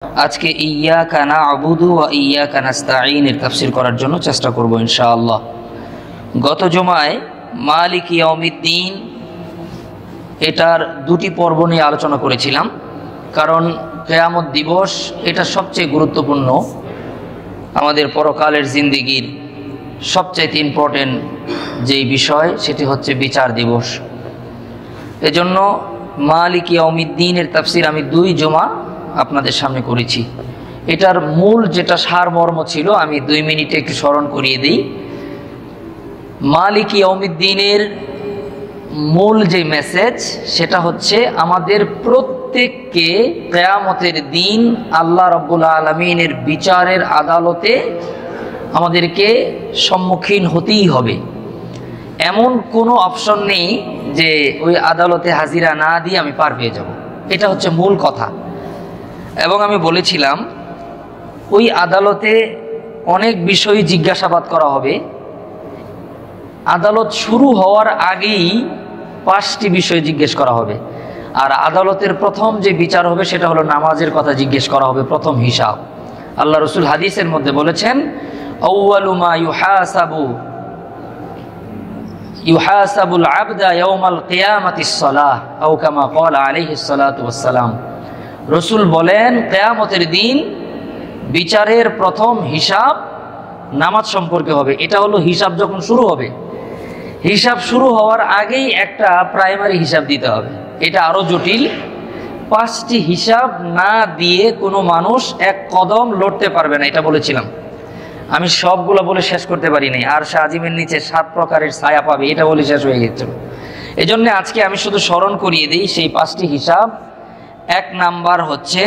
आज के इय्याका नाअबुदु व इय्याका नस्ताईনের তাফসীর করার জন্য চেষ্টা করব ইনশাআল্লাহ। গত জুমায় মালিক ইয়াউমিদ্দিন এটার দুটি পর্ব নিয়ে আলোচনা করেছিলাম, কারণ কিয়ামত দিবস এটা সবচেয়ে গুরুত্বপূর্ণ, আমাদের পরকালের জিন্দেগির সবচেয়ে ইম্পর্টেন্ট যেই বিষয় সেটি হচ্ছে বিচার দিবস। এজন্য মালিক ইয়াউমিদ্দিনের তাফসীর আমি দুই জুমা আপনাদের সামনে করেছি। এটার মূল যেটা সারমর্ম ছিল আমি 2 মিনিটে একটু স্মরণ করিয়ে দিই। মালিক ইয়াউমিদ্দিনের মূল যে মেসেজ সেটা হচ্ছে আমাদের প্রত্যেককে কিয়ামতের দিন আল্লাহ রাব্বুল আলামিনের বিচারের আদালতে আমাদেরকে সম্মুখীন হতেই হবে। এমন কোনো অপশন নেই যে ওই আদালতে হাজিরা না দিয়ে আমি পার পেয়ে যাব, এটা হচ্ছে মূল কথা। এবং আমি বলেছিলাম ওই আদালতে অনেক বিষয় জিজ্ঞাসাবাদ করা হবে। আদালত শুরু হওয়ার আগেই 5টি বিষয় জিজ্ঞেস করা হবে। আর আদালতের প্রথম যে বিচার হবে সেটা হলো নামাজের কথা জিজ্ঞেস করা হবে, প্রথম হিসাব। আল্লাহ রসুল হাদিসের মধ্যে বলেছেন, আউয়ালু মা ইউহাসাবুল আবদা ইয়াউমাল কিয়ামাতিস সালাহ আও কামা ক্বালা আলাইহিস সালাতু ওয়াস সালাম। রসুল বলেন কিয়ামতের দিন বিচারের প্রথম হিসাব নামাজ সম্পর্কে হবে। এটা হলো হিসাব যখন শুরু হবে, হিসাব শুরু হওয়ার আগেই একটা প্রাইমারি হিসাব দিতে হবে। এটা আরো জটিল। 5টি হিসাব না দিয়ে কোনো মানুষ এক কদম লড়তে পারবে না, এটা বলেছিলাম। আমি সবগুলো বলে শেষ করতে পারি নাই। আর আজিমের নিচে 7 প্রকারের ছায়া পাবে, এটা বলে শেষ হয়ে গেছিল। এজন্য আজকে আমি শুধু স্মরণ করিয়ে দিই সেই 5টি হিসাব। 1 নাম্বার হচ্ছে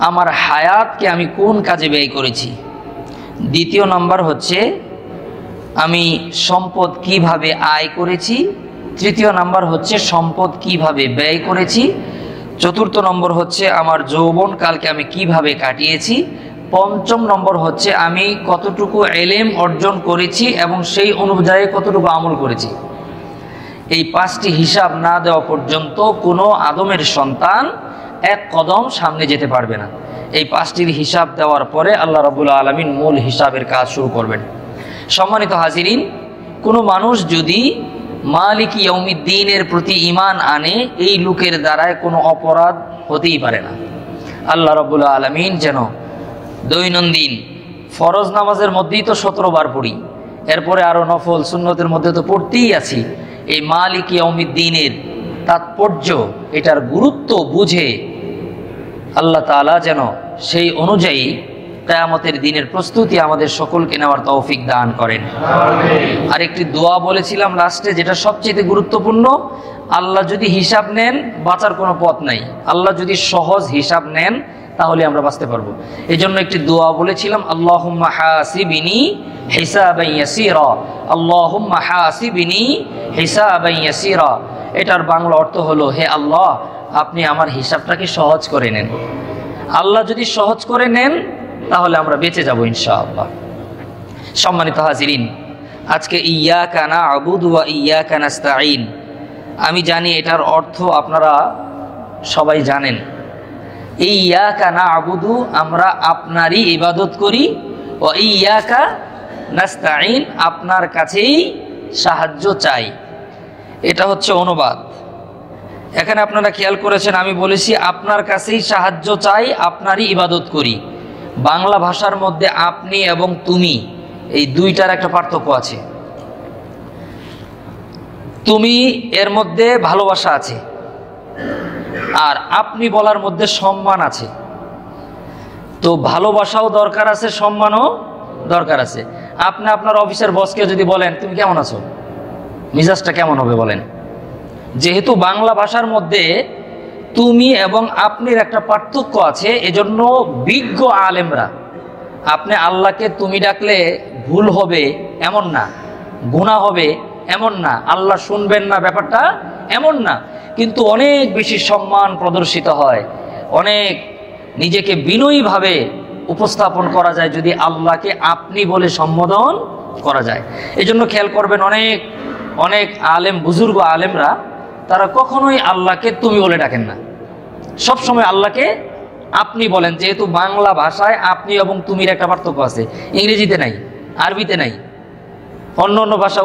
আমার হায়াতকে আমি কোন কাজে ব্যয় করেছি। 2 নাম্বার হচ্ছে আমি সম্পদ কিভাবে আয় করেছি। 3 নাম্বার হচ্ছে সম্পদ কিভাবে ব্যয় করেছি। 4 নম্বর হচ্ছে আমার যৌবনকালকে আমি কিভাবে কাটিয়েছি। 5 নম্বর হচ্ছে আমি কতটুকু ইলম অর্জন করেছি এবং সেই অনুযায়ী কতটুকু আমল করেছি। এই 5টি হিসাব না দেওয়া পর্যন্ত কোনো আদমের সন্তান এক কদম সামনে যেতে পারবে না। এই 5টির হিসাব দেওয়ার পরে আল্লাহ রাব্বুল আলামিন মূল হিসাবের কাজ শুরু করবেন। সম্মানিত হাজিরিন, কোনো মানুষ যদি মালিক ইয়াউমিদ্দিনের প্রতি ঈমান আনে, এই লোকের দ্বারায় কোনো অপরাধ হতেই পারে না। আল্লাহ রাব্বুল আলামিন যেন দৈনন্দিন ফরজ নামাজের মধ্যেই তো 17 বার পড়ি, এরপরে আরো নফল সুন্নতের মধ্যে তো পড়তেই আছি। এই মালিক ইয়াউমিদ্দিনের তাৎপর্য, এটার গুরুত্ব বুঝে আল্লাহ তাআলা যেন সেই অনুযায়ী কিয়ামতের দিনের প্রস্তুতি আমাদের সকলকে নেওয়ার তৌফিক দান করেন। আর একটি দোয়া বলেছিলাম লাস্টে, যেটা সবচেয়ে গুরুত্বপূর্ণ। আল্লাহ যদি হিসাব নেন বাঁচার কোনো পথ নাই। আল্লাহ যদি সহজ হিসাব নেন তাহলে আমরা বাঁচতে পারবো। এই জন্য একটি দোয়া বলেছিলাম, আল্লাহুম্মা হাসিবিনি হিসাবান ইয়াসীরা, আল্লাহুম্মা হাসিবিনি হিসাবান ইয়াসীরা। এটার বাংলা অর্থ হলো, হে আল্লাহ আপনি আমার হিসাবটাকে সহজ করে নেন। আল্লাহ যদি সহজ করে নেন তাহলে আমরা বেঁচে যাব ইনশাআল্লাহ। সম্মানিত হাজিরিন, আজকে ইয়্যাকা না'বুদু ওয়া ইয়্যাকা নাস্তাঈন, আমি জানি এটার অর্থ আপনারা সবাই জানেন। ইয়্যাকা না'বুদু, আমরা আপনারই ইবাদত করি, ওয়া ইয়্যাকা নাস্তাঈন, আপনার কাছেই সাহায্য চাই। এটা হচ্ছে অনুবাদ। এখানে আপনারা খেয়াল করেছেন আমি বলেছি আপনার কাছেই সাহায্য চাই, আপনারই ইবাদত করি। বাংলা ভাষার মধ্যে আপনি এবং তুমি এই দুইটার একটা পার্থক্য আছে। তুমি এর মধ্যে ভালোবাসা আছে, আর আপনি বলার মধ্যে সম্মান আছে। তো ভালোবাসাও দরকার আছে, সম্মানও দরকার আছে। আপনি আপনার অফিসের বসকে যদি বলেন তুমি কেমন আছো, মিজাজটা কেমন হবে বলেন? যেহেতু বাংলা ভাষার মধ্যে তুমি এবং আপনির একটা পার্থক্য আছে, এজন্য বিজ্ঞ আলেমরা, আপনি আল্লাহকে তুমি ডাকলে ভুল হবে এমন না, গুনাহ হবে এমন না, আল্লাহ শুনবেন না ব্যাপারটা এমন না, কিন্তু অনেক বেশি সম্মান প্রদর্শিত হয়, অনেক নিজেকে বিনয়ীভাবে উপস্থাপন করা যায় যদি আল্লাহকে আপনি বলে সম্বোধন করা যায়। এজন্য খেয়াল করবেন অনেক অনেক আলেম, বুজুর্গ আলেমরা, তারা কখনোই আল্লাহকে তুমি বলে ডাকেন না, সব সময় আল্লাহকে আপনি বলেন, যেহেতু বাংলা ভাষায় আপনি এবং তুমির একটা পার্থক্য আছে, ইংরেজিতে নাই, আরবিতে নাই, অন্য অন্য ভাষা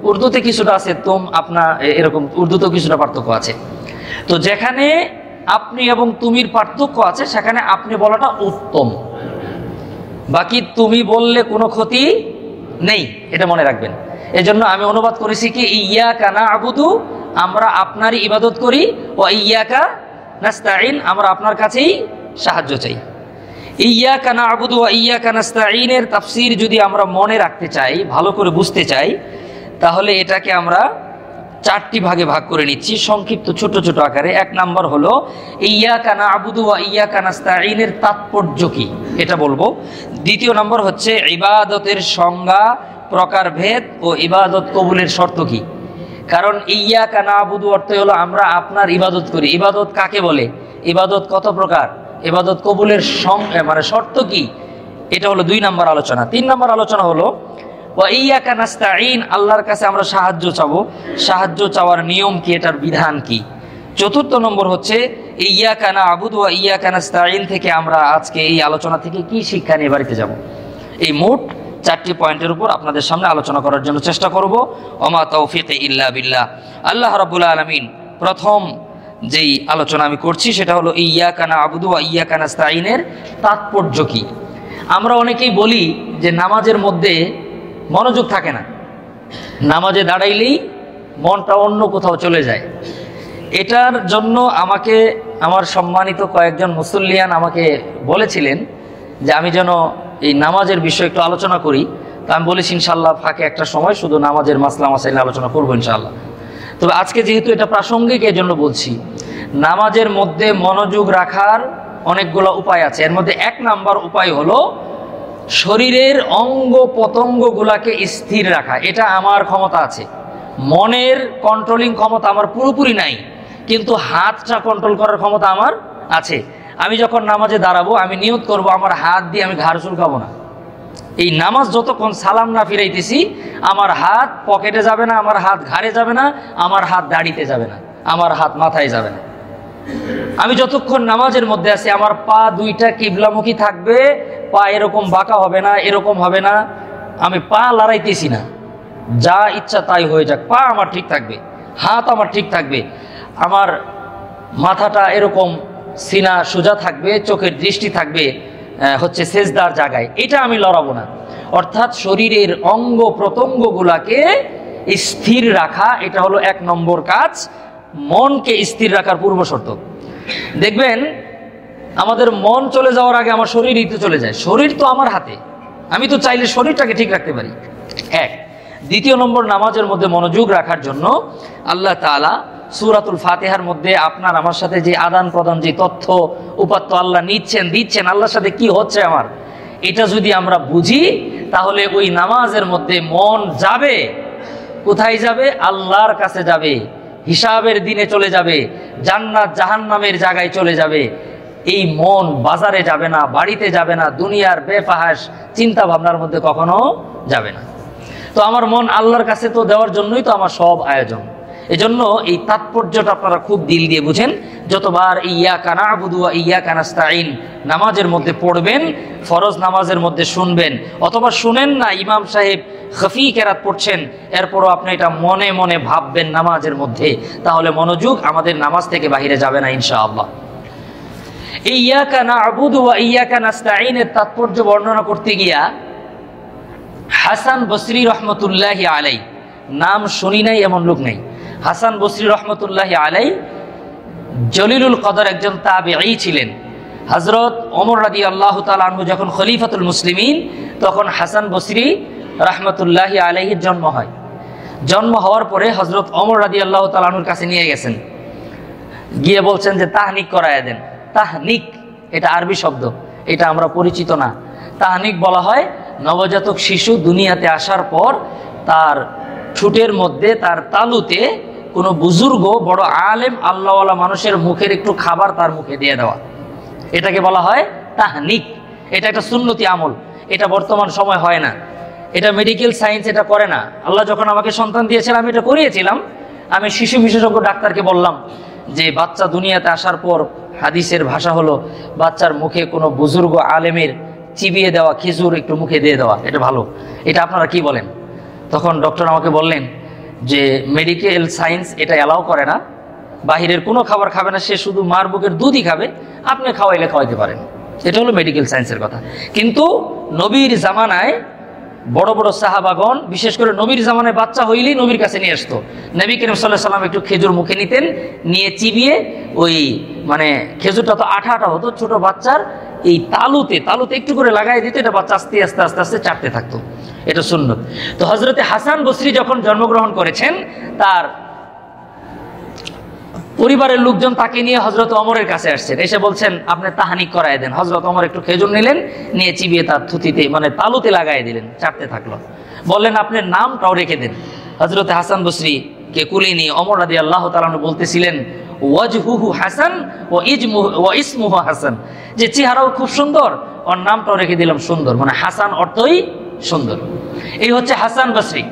উর্দুতে কিছুটা আছে, আপনার এরকম উর্দুতেও কিছুটা পার্থক্য আছে। তো যেখানে আপনি এবং তুমির পার্থক্য আছে সেখানে আপনি বলাটা উত্তম, বাকি তুমি বললে কোনো ক্ষতি নেই, এটা মনে রাখবেন। এজন্য আমি অনুবাদ করেছি কি, ইয়াকা না'বুদু, আমরা আপনারই ইবাদত করি, ও ইয়াকা নাস্তাঈন, আমরা আপনার কাছেই সাহায্য চাই। ইয়াকা না'বুদু ওয়া ইয়াকা নাস্তাঈনের তাফসীর যদি আমরা মনে রাখতে চাই, ভালো করে বুঝতে চাই, তাহলে এটাকে আমরা 4টি ভাগে ভাগ করে নিচ্ছি সংক্ষিপ্ত ছোট ছোট আকারে। 1 নাম্বার হলো ইয়াকা না'বুদু ওয়া ইয়াকা নাস্তাঈনের তাৎপর্য কি, এটা বলবো। 2য় নাম্বার হচ্ছে ইবাদতের সংজ্ঞা, প্রকারভেদ ও ইবাদত কবুলের শর্ত কি। কারণ ইয়াকা না'বুদু অর্থ হলো আমরা আপনার ইবাদত করি। ইবাদত কাকে বলে, ইবাদত কত প্রকার, ইবাদত কবুলের মানে শর্ত কি, এটা হলো 2 নাম্বার আলোচনা। 3 নাম্বার আলোচনা হলো ওয়া ইয়াকা নাস্তাঈন, আল্লাহর কাছে আমরা সাহায্য চাবো, সাহায্য চাওয়ার নিয়ম কি, এটার বিধান কি। 4র্থ নম্বর হচ্ছে ইয়াকা না'বুদু ওয়া ইয়াকা নাস্তাঈন থেকে আমরা আজকে এই আলোচনা থেকে কি শিক্ষা নিয়ে বাড়িতে যাব। এই মোট 4টি পয়েন্টের উপর আপনাদের সামনে আলোচনা করার জন্য চেষ্টা করব। ওমা তাওফীকি ইল্লা বিল্লাহ। আল্লাহ রাব্বুল আলামিন প্রথম যেই আলোচনা আমি করছি সেটা হলো ইয়াকা না'বুদু ওয়া ইয়াকা নাস্তাঈনের তাৎপর্য কি। আমরা অনেকেই বলি যে নামাজের মধ্যে মনোযোগ থাকে না, নামাজে দাঁড়াইলেই মনটা অন্য কোথাও চলে যায়। এটার জন্য আমাকে আমার সম্মানিত কয়েকজন মুসল্লিয়ান আমাকে বলেছিলেন যে আমি যেন এই নামাজের বিষয়ে একটু আলোচনা করি। তো আমি বলেছি ইনশাল্লাহ ফাঁকে একটা সময় শুধু নামাজের মাসলা মাসাইল আলোচনা করবো ইনশাল্লাহ। তবে আজকে যেহেতু এটা প্রাসঙ্গিক এই জন্য বলছি, নামাজের মধ্যে মনোযোগ রাখার অনেকগুলো উপায় আছে। এর মধ্যে 1 নাম্বার উপায় হলো শরীরের অঙ্গ প্রত্যঙ্গগুলাকে স্থির রাখা। এটা আমার ক্ষমতা আছে, মনের কন্ট্রোলিং ক্ষমতা আমার পুরোপুরি নাই, কিন্তু হাতটা কন্ট্রোল করার ক্ষমতা আমার আছে। আমি যখন নামাজে দাঁড়াবো আমি নিয়ত করব আমার হাত দিয়ে আমি ঘাড় চুলকাবো না। এই নামাজ যতক্ষণ সালাম না ফিরাইতেছি আমার হাত পকেটে যাবে না, আমার হাত ঘাড়ে যাবে না, আমার হাত দাড়িতে যাবে না, আমার হাত মাথায় যাবে না। আমি যতক্ষণ নামাজের মধ্যে আছি আমার পা 2টা কিবলামুখী থাকবে, পা এরকম বাঁকা হবে না, এরকম হবে না, আমি পা লড়াইতেছি না, যা ইচ্ছা তাই হয়ে যাক, পা আমার ঠিক থাকবে, হাত আমার ঠিক থাকবে, আমার মাথাটা এরকম সিনা সোজা থাকবে, চোখের দৃষ্টি থাকবে হচ্ছে সেজদার জায়গায়, এটা আমি লড়াবো না। অর্থাৎ শরীরের অঙ্গ প্রত্যঙ্গগুলাকে স্থির রাখা, এটা হলো 1 নম্বর কাজ, মনকে স্থির রাখার পূর্ব শর্ত। দেখবেন আমাদের মন চলে যাওয়ার আগে আমার শরীরই তো চলে যায়। শরীর তো আমার হাতে, আমি তো চাইলে শরীরটাকে ঠিক রাখতে পারি। 1। 2য় নম্বর, নামাজের মধ্যে মনোযোগ রাখার জন্য আল্লাহ তাআলা সূরাতুল ফাতিহার মধ্যে আপনার আমার সাথে যে আদান প্রদান, যে তথ্য উপাত্ত আল্লাহ দিচ্ছেন, আল্লাহর সাথে কি হচ্ছে আমার, এটা যদি আমরা বুঝি তাহলে ওই নামাজের মধ্যে মন যাবে কোথায়, যাবে আল্লাহর কাছে যাবে, হিসাবের দিনে চলে যাবে, জান্নাত জাহান্নামের জায়গায় চলে যাবে। এই মন বাজারে যাবে না, বাড়িতে যাবে না, দুনিয়ার বেফাহাস চিন্তা ভাবনার মধ্যে কখনো যাবে না। তো আমার মন আল্লাহর কাছে তো দেওয়ার জন্যই তো আমার সব আয়োজন। এজন্য এই তাৎপর্যটা আপনারা খুব দিল দিয়ে বুঝেন। যতবার ইয়াকা না'বুদু ওয়া ইয়াকা নাস্তাঈন নামাজের মধ্যে পড়বেন, ফরজ নামাজের মধ্যে শুনবেন, অথবা শুনেন না ইমাম সাহেব খফি কেরাত পড়ছেন, এরপরও আপনি এটা মনে মনে ভাববেন নামাজের মধ্যে, তাহলে মনোযোগ আমাদের নামাজ থেকে বাহিরে যাবে না ইনশাআল্লাহ। ইয়াকা না'বুদু ওয়া ইয়াকা নাস্তাঈনের তাৎপর্য বর্ণনা করতে গিয়া হাসান বসরি রহমতুল্লাহি আলাই, নাম শুনি নাই এমন লোক নেই, হাসান বসরি রহমতুল্লাহি আলাই জলিলুল কদর একজন তাবেঈ ছিলেন। হযরত ওমর রাদিয়াল্লাহু তাআলা আনহু যখন খলিফাতুল মুসলিমিন, তখন হাসান বসরি রহমতুল্লাহি আলাইহির জন্ম হয়। জন্ম হওয়ার পরে হযরত ওমর রাদিয়াল্লাহু তাআলা আনহুর কাছে নিয়ে গেছেন, গিয়ে বলছেন যে তাহনিক করায় দেন। তাহনিক এটা আরবি শব্দ, এটা আমরা পরিচিত না। তাহনিক বলা হয় নবজাতক শিশু দুনিয়াতে আসার পর তার ঠোঁটের মধ্যে, তার তালুতে কোনো বুজুর্গ বড় আলেম আল্লাহওয়ালা মানুষের মুখের একটু খাবার তার মুখে দিয়ে দেওয়া, এটাকে বলা হয় তাহনিক। এটা একটা সুন্নতি আমল, এটা বর্তমান সময় হয় না, এটা মেডিকেল সায়েন্স এটা করে না। আল্লাহ যখন আমাকে সন্তান দিয়েছিলেন আমি এটা করিয়েছিলাম। আমি শিশু বিশেষজ্ঞ ডাক্তারকে বললাম যে বাচ্চা দুনিয়াতে আসার পর হাদিসের ভাষা হলো বাচ্চার মুখে কোনো বুজুর্গ আলেমের চিবিয়ে দেওয়া খেজুর একটু মুখে দিয়ে দেওয়া, এটা ভালো, এটা আপনারা কি বলেন? তখন ডক্টর আমাকে বললেন যে মেডিকেল সায়েন্স এটা অ্যালাউ করে না, বাহিরের কোনো খাবার খাবে না, সে শুধু মার বুকের দুধই খাবে, আপনি খাওয়াইলে খাওয়াইতে পারেন। এটা হলো মেডিকেল সায়েন্সের কথা। কিন্তু নবীর জামানায় বড় বড় সাহাবাগণ, বিশেষ করে নবীর জামানায় বাচ্চা হইলেই নবীর কাছে নিয়ে আসতো। নবী করিম সাল্লাল্লাহু আলাইহি ওয়াসাল্লাম একটু খেজুর মুখে নিতেন, নিয়ে চিবিয়ে ওই মানে খেজুরটা তো আঠা আঠা হতো, ছোট বাচ্চার এই তালুতে একটু করে লাগাই দিত, এটা বাচ্চা আস্তে আস্তে আস্তে আস্তে চাটতে থাকতো। এটা সুন্নত। তো হযরতে হাসান বসরি যখন জন্মগ্রহণ করেছেন, তার পরিবারের লোকজন তাকে নিয়ে হযরত ওমরের কাছে আসছেন, এসে বলছেন আপনি তাহানিক করায় দেন। হযরত ওমর একটু খেজুর নিলেন, নিয়ে চিবিয়ে তার থুতিতে মানে তালুতে লাগাই দিলেন, চাটতে থাকলো। বললেন আপনি নামটাও রেখে দেন। হযরত হাসান বসরি কে কুলে নিয়ে ওমর রাদিয়াল্লাহু তাআলা আনহু বলতেছিলেন ওয়াজহুহু হাসান ওয়া ইসমুহু হাসান, যে চেহারাও খুব সুন্দর, ওর নামটাও রেখে দিলাম সুন্দর, মানে হাসান অর্থই সুন্দর। এই হচ্ছে হাসান বসরি।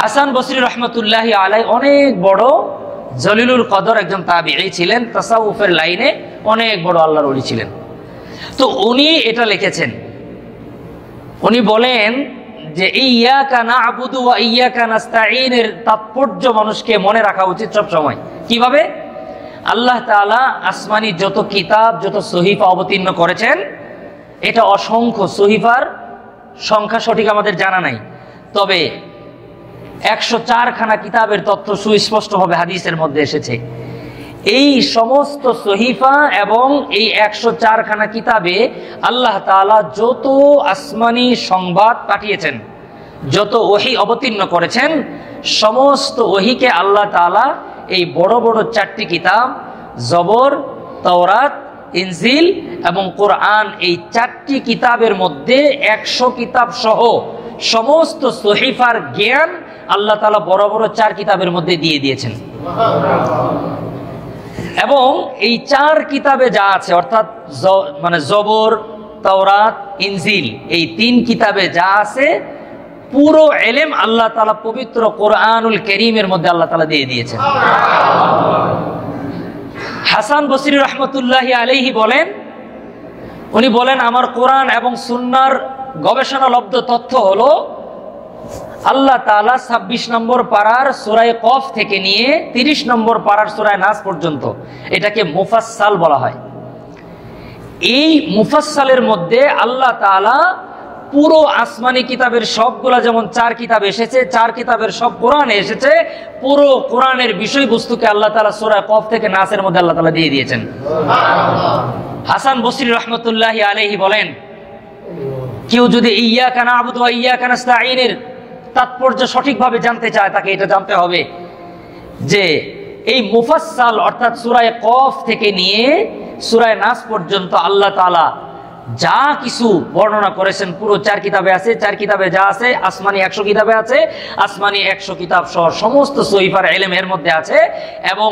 হাসান বসরি রহমতুল্লাহি আলাইহি অনেক বড় জলিলুল কদর একজন তাবিঈ ছিলেন, তাসাউফের লাইনে অনেক বড় আল্লাহর ওলি ছিলেন। তো উনি এটা লিখেছেন, উনি বলেন যে ইয়্যাকা না'বুদু ওয়া ইয়্যাকা নাস্তাঈনের তাৎপর্য মানুষকে মনে রাখা উচিত সব সময়। কিভাবে? আল্লাহ তাআলা আসমানি যত কিতাব, যত সহিফা অবতীর্ণ করেছেন, এটা অসংখ্য, সহিফার সংখ্যা সঠিক আমাদের জানা নাই, তবে 104 খানা কিতাবের তথ্য সুস্পষ্টভাবে হাদিসের মধ্যে এসেছে। এই সমস্ত সহিফা এবং এই 104 খানা কিতাবে আল্লাহ তাআলা যত আসমানি সংবাদ পাঠিয়েছেন, যত ওহী অবতীর্ণ করেছেন, সমস্ত ওহীকে আল্লাহ তাআলা এই বড় বড় 4টি কিতাব জবর, তাওরাত, ইনজিল এবং কোরআন, এই 4টি কিতাবের মধ্যে 100 কিতাব সহ সমস্ত সহিফার জ্ঞান আল্লাহ তাআলা বড় বড় 4 কিতাবের মধ্যে দিয়ে দিয়েছেন। এবং এই 4 কিতাবে যা আছে, অর্থাৎ মানে জবর, তাওরাত, ইনজিল, এই 3 কিতাবে যা আছে পুরো ইলম আল্লাহ তাআলা পবিত্র কোরআনুল কারীমের মধ্যে আল্লাহ তাআলা দিয়ে দিয়েছেন। হাসান বসরি রহমতুল্লাহি আলাইহি বলেন, উনি বলেন আমার কোরআন এবং সুন্নাহর গবেষণালব্ধ তথ্য হলো আল্লাহ তাআলা 26 নম্বর পারার সূরা কফ থেকে নিয়ে 30 নম্বর পারার সূরা নাস পর্যন্ত, এটাকে মুফাসসাল বলা হয়। এই মুফাসসালের মধ্যে আল্লাহ তাআলা পুরো আসমানি কিতাবের সবগুলা, যেমন 4 কিতাব এসেছে, 4 কিতাবের সব কোরআনে এসেছে, পুরো কোরআনের বিষয়বস্তুকে আল্লাহ তাআলা সূরা কফ থেকে নাসের মধ্যে আল্লাহ তাআলা দিয়ে দিয়েছেন। হাসান বসরি রহমতুল্লাহি আলাইহি বলেন, কেউ যদি ইয়্যাকা না'বুদু ওয়া ইয়্যাকা নাস্তাঈনের তাৎপর্য সঠিকভাবে জানতে চায়, তাকে এটা জানতে হবে যে এই মুফাসসাল অর্থাৎ সূরা কফ থেকে নিয়ে সূরা নাস পর্যন্ত আল্লাহ তাআলা যা কিছু বর্ণনা করেছেন পুরো 4 কিতাবে আছে। 4 কিতাবে যা আছে, আসমানি 100 কিতাবে আছে, আসমানি 100 কিতাব সহ সমস্ত সহিফার ইলম এর মধ্যে আছে। এবং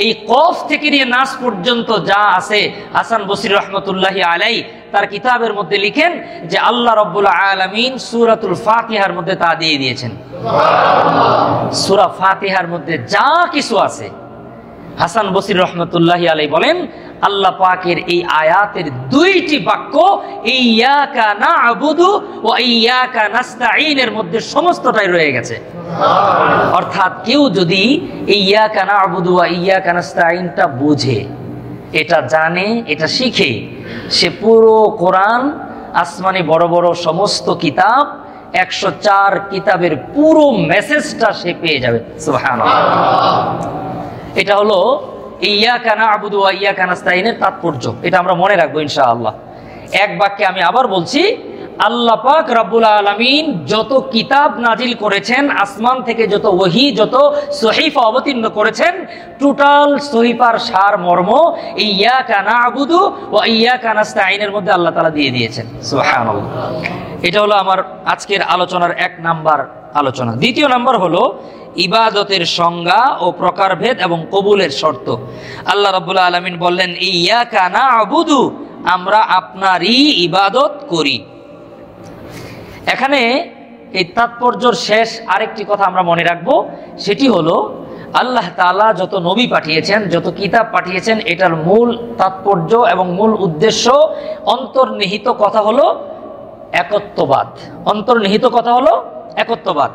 এই কফ থেকে নিয়ে নাস পর্যন্ত যা আছে, হাসান বসরি রহমতুল্লাহি আলাইহি তার কিতাবের মধ্যে লিখেন যে আল্লাহ রাব্বুল আলামিন সূরাতুল ফাতিহার মধ্যে তা দিয়ে দিয়েছেন। সূরা ফাতিহার মধ্যে যা কিছু আছে, হাসান বসরি রহমতুল্লাহি আলাইহি বলেন আল্লাহ পাকের এই আয়াতের 2টি বাক্য ইয়্যাকা না'বুদু ওয়া ইয়্যাকা নাস্তাঈনের মধ্যে সমস্তটাই রয়ে গেছে। অর্থাৎ কেউ যদি ইয়্যাকা না'বুদু ওয়া ইয়্যাকা নাস্তাঈনটা বুঝে, এটা জানে, এটা শিখে, সে পুরো কোরআন, আসমানি বড় বড় সমস্ত কিতাব, 104 কিতাবের পুরো মেসেজটা সে পেয়ে যাবে। সুবহানাল্লাহ। এটা হলো ইয়্যাকা না'বুদু ওয়া ইয়্যাকা নাস্তাঈনের তাৎপর্য। এটা আমরা মনে রাখবো ইনশাআল্লাহ। এক বাক্যে আমি আবার বলছি, আল্লাহ পাক রব্বুল আলামিন যত কিতাব নাজিল করেছেন, আসমান থেকে যত ওহী, যত সহিফা অবতীর্ণ করেছেন, টোটাল সহিফার সার মর্ম ইয়্যাকা না'বুদু ওয়া ইয়্যাকা নাস্তাঈনের মধ্যে আল্লাহ তাআলা দিয়ে দিয়েছেন। সুবহানাল্লাহ। এটা হলো আমার আজকের আলোচনার 1 নাম্বার আলোচনা। দ্বিতীয় নাম্বার হলো ইবাদতের সংজ্ঞা ও প্রকারভেদ এবং কবুলের শর্ত। আল্লাহ রাব্বুল আলামিন বললেন ইয়্যাকা না'বুদু, আমরা আপনারই ইবাদত করি। এখানে এই তাৎপর্যর শেষ আরেকটি কথা আমরা মনে রাখবো, সেটি হলো আল্লাহ তাআলা যত নবী পাঠিয়েছেন, যত কিতাব পাঠিয়েছেন, এটার মূল তাৎপর্য এবং মূল উদ্দেশ্য, অন্তর্নিহিত কথা হলো একত্ববাদ। অন্তর্নিহিত কথা হলো একত্ববাদ।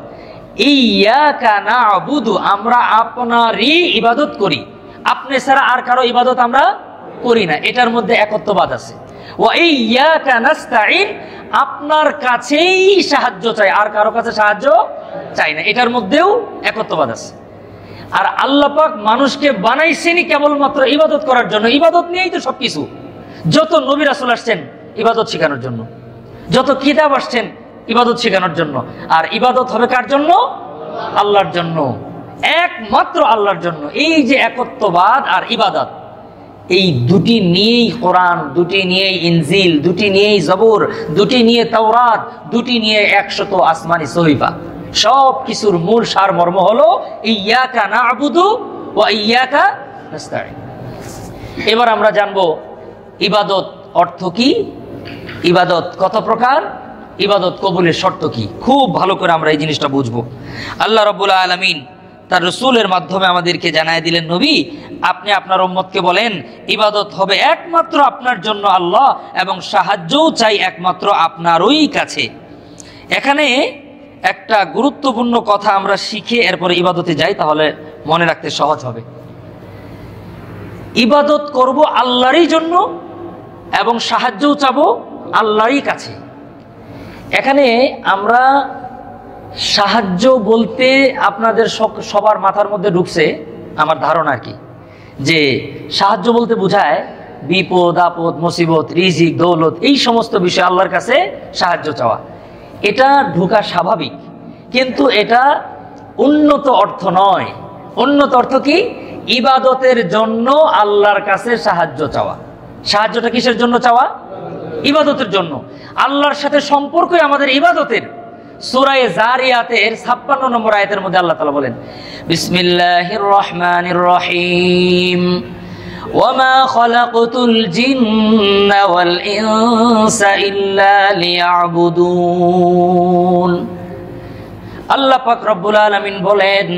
ইয়্যাকা না'বুদু, আমরা আপনারই ইবাদত করি, আপনি ছাড়া আর কারো ইবাদত আমরা করি না, এটার মধ্যে একত্ববাদ আছে। ওয়া ইয়্যাকা নাস্তাঈন, আপনার কাছেই সাহায্য চাই, আর কারো কাছে সাহায্য চাই না, এটার মধ্যেও একত্ববাদ আছে। আর আল্লাহ পাক মানুষকে বানাইছেনই কেবলমাত্র ইবাদত করার জন্য। ইবাদত নিয়েই তো সবকিছু। যত নবী রাসূল আসছেন ইবাদত শেখানোর জন্য, যত কিতাব আসছেন ইবাদত শেখানোর জন্য। আর ইবাদত হবে কার জন্য? আল্লাহর জন্য, একমাত্র আল্লাহর জন্য। এই যে একত্ববাদ আর ইবাদত, এই দুটি নিয়েই কোরআন, দুটি নিয়েই ইনজিল, দুটি নিয়েই জবুর, দুটি নিয়ে তাওরাত, দুটি নিয়ে 100 আসমানি সহিফা। সব কিছুর মূল সারমর্ম হলো ইয়্যাকা না'বুদু ওয়া ইয়্যাকা নাস্তাঈন। এবার আমরা জানবো ইবাদত অর্থ কি, ইবাদত কত প্রকার, ইবাদত কবুলের শর্ত কি। খুব ভালো করে আমরা এই জিনিসটা বুঝবো। আল্লাহ রাব্বুল আলামিন তার রাসূলের মাধ্যমে আমাদেরকে জানায় দিলেন, নবী আপনি আপনার উম্মতকে বলেন ইবাদত হবে একমাত্র আপনার জন্য আল্লাহ, এবং সাহায্যও চাই একমাত্র আপনারই কাছে। এখানে একটা গুরুত্বপূর্ণ কথা আমরা শিখে এরপরে ইবাদতে যাই, তাহলে মনে রাখতে সহজ হবে। ইবাদত করব আল্লাহরই জন্য এবং সাহায্যও চাবো আল্লাহরই কাছে। এখানে আমরা সাহায্য বলতে আপনাদের সবার মাথার মধ্যে ঢুকছে আমার ধারণা কি, যে সাহায্য বলতে বোঝায় বিপদ আপদ, মুসিবত, রিজিক, দৌলত, এই সমস্ত বিষয় আল্লাহর কাছে সাহায্য চাওয়া। এটা ঢোকা স্বাভাবিক, কিন্তু এটা উন্নত অর্থ নয়। উন্নত অর্থ কি? ইবাদতের জন্য আল্লাহর কাছে সাহায্য চাওয়া। সাহায্যটা কিসের জন্য চাওয়া? ইবাদতের জন্য। আল্লাহর সাথে সম্পর্কই আমাদের ইবাদতের। সূরা যারিয়াতের 56 নম্বর আয়াতের মধ্যে আল্লাহ তাআলা বলেন, বিসমিল্লাহির রহমানির রহিম, ওয়ামা খালাকতুল জিন্না ওয়াল ইনসা ইল্লা লিয়াবুদুন। আল্লাহ পাক রব্বুল আলামিন বলেন,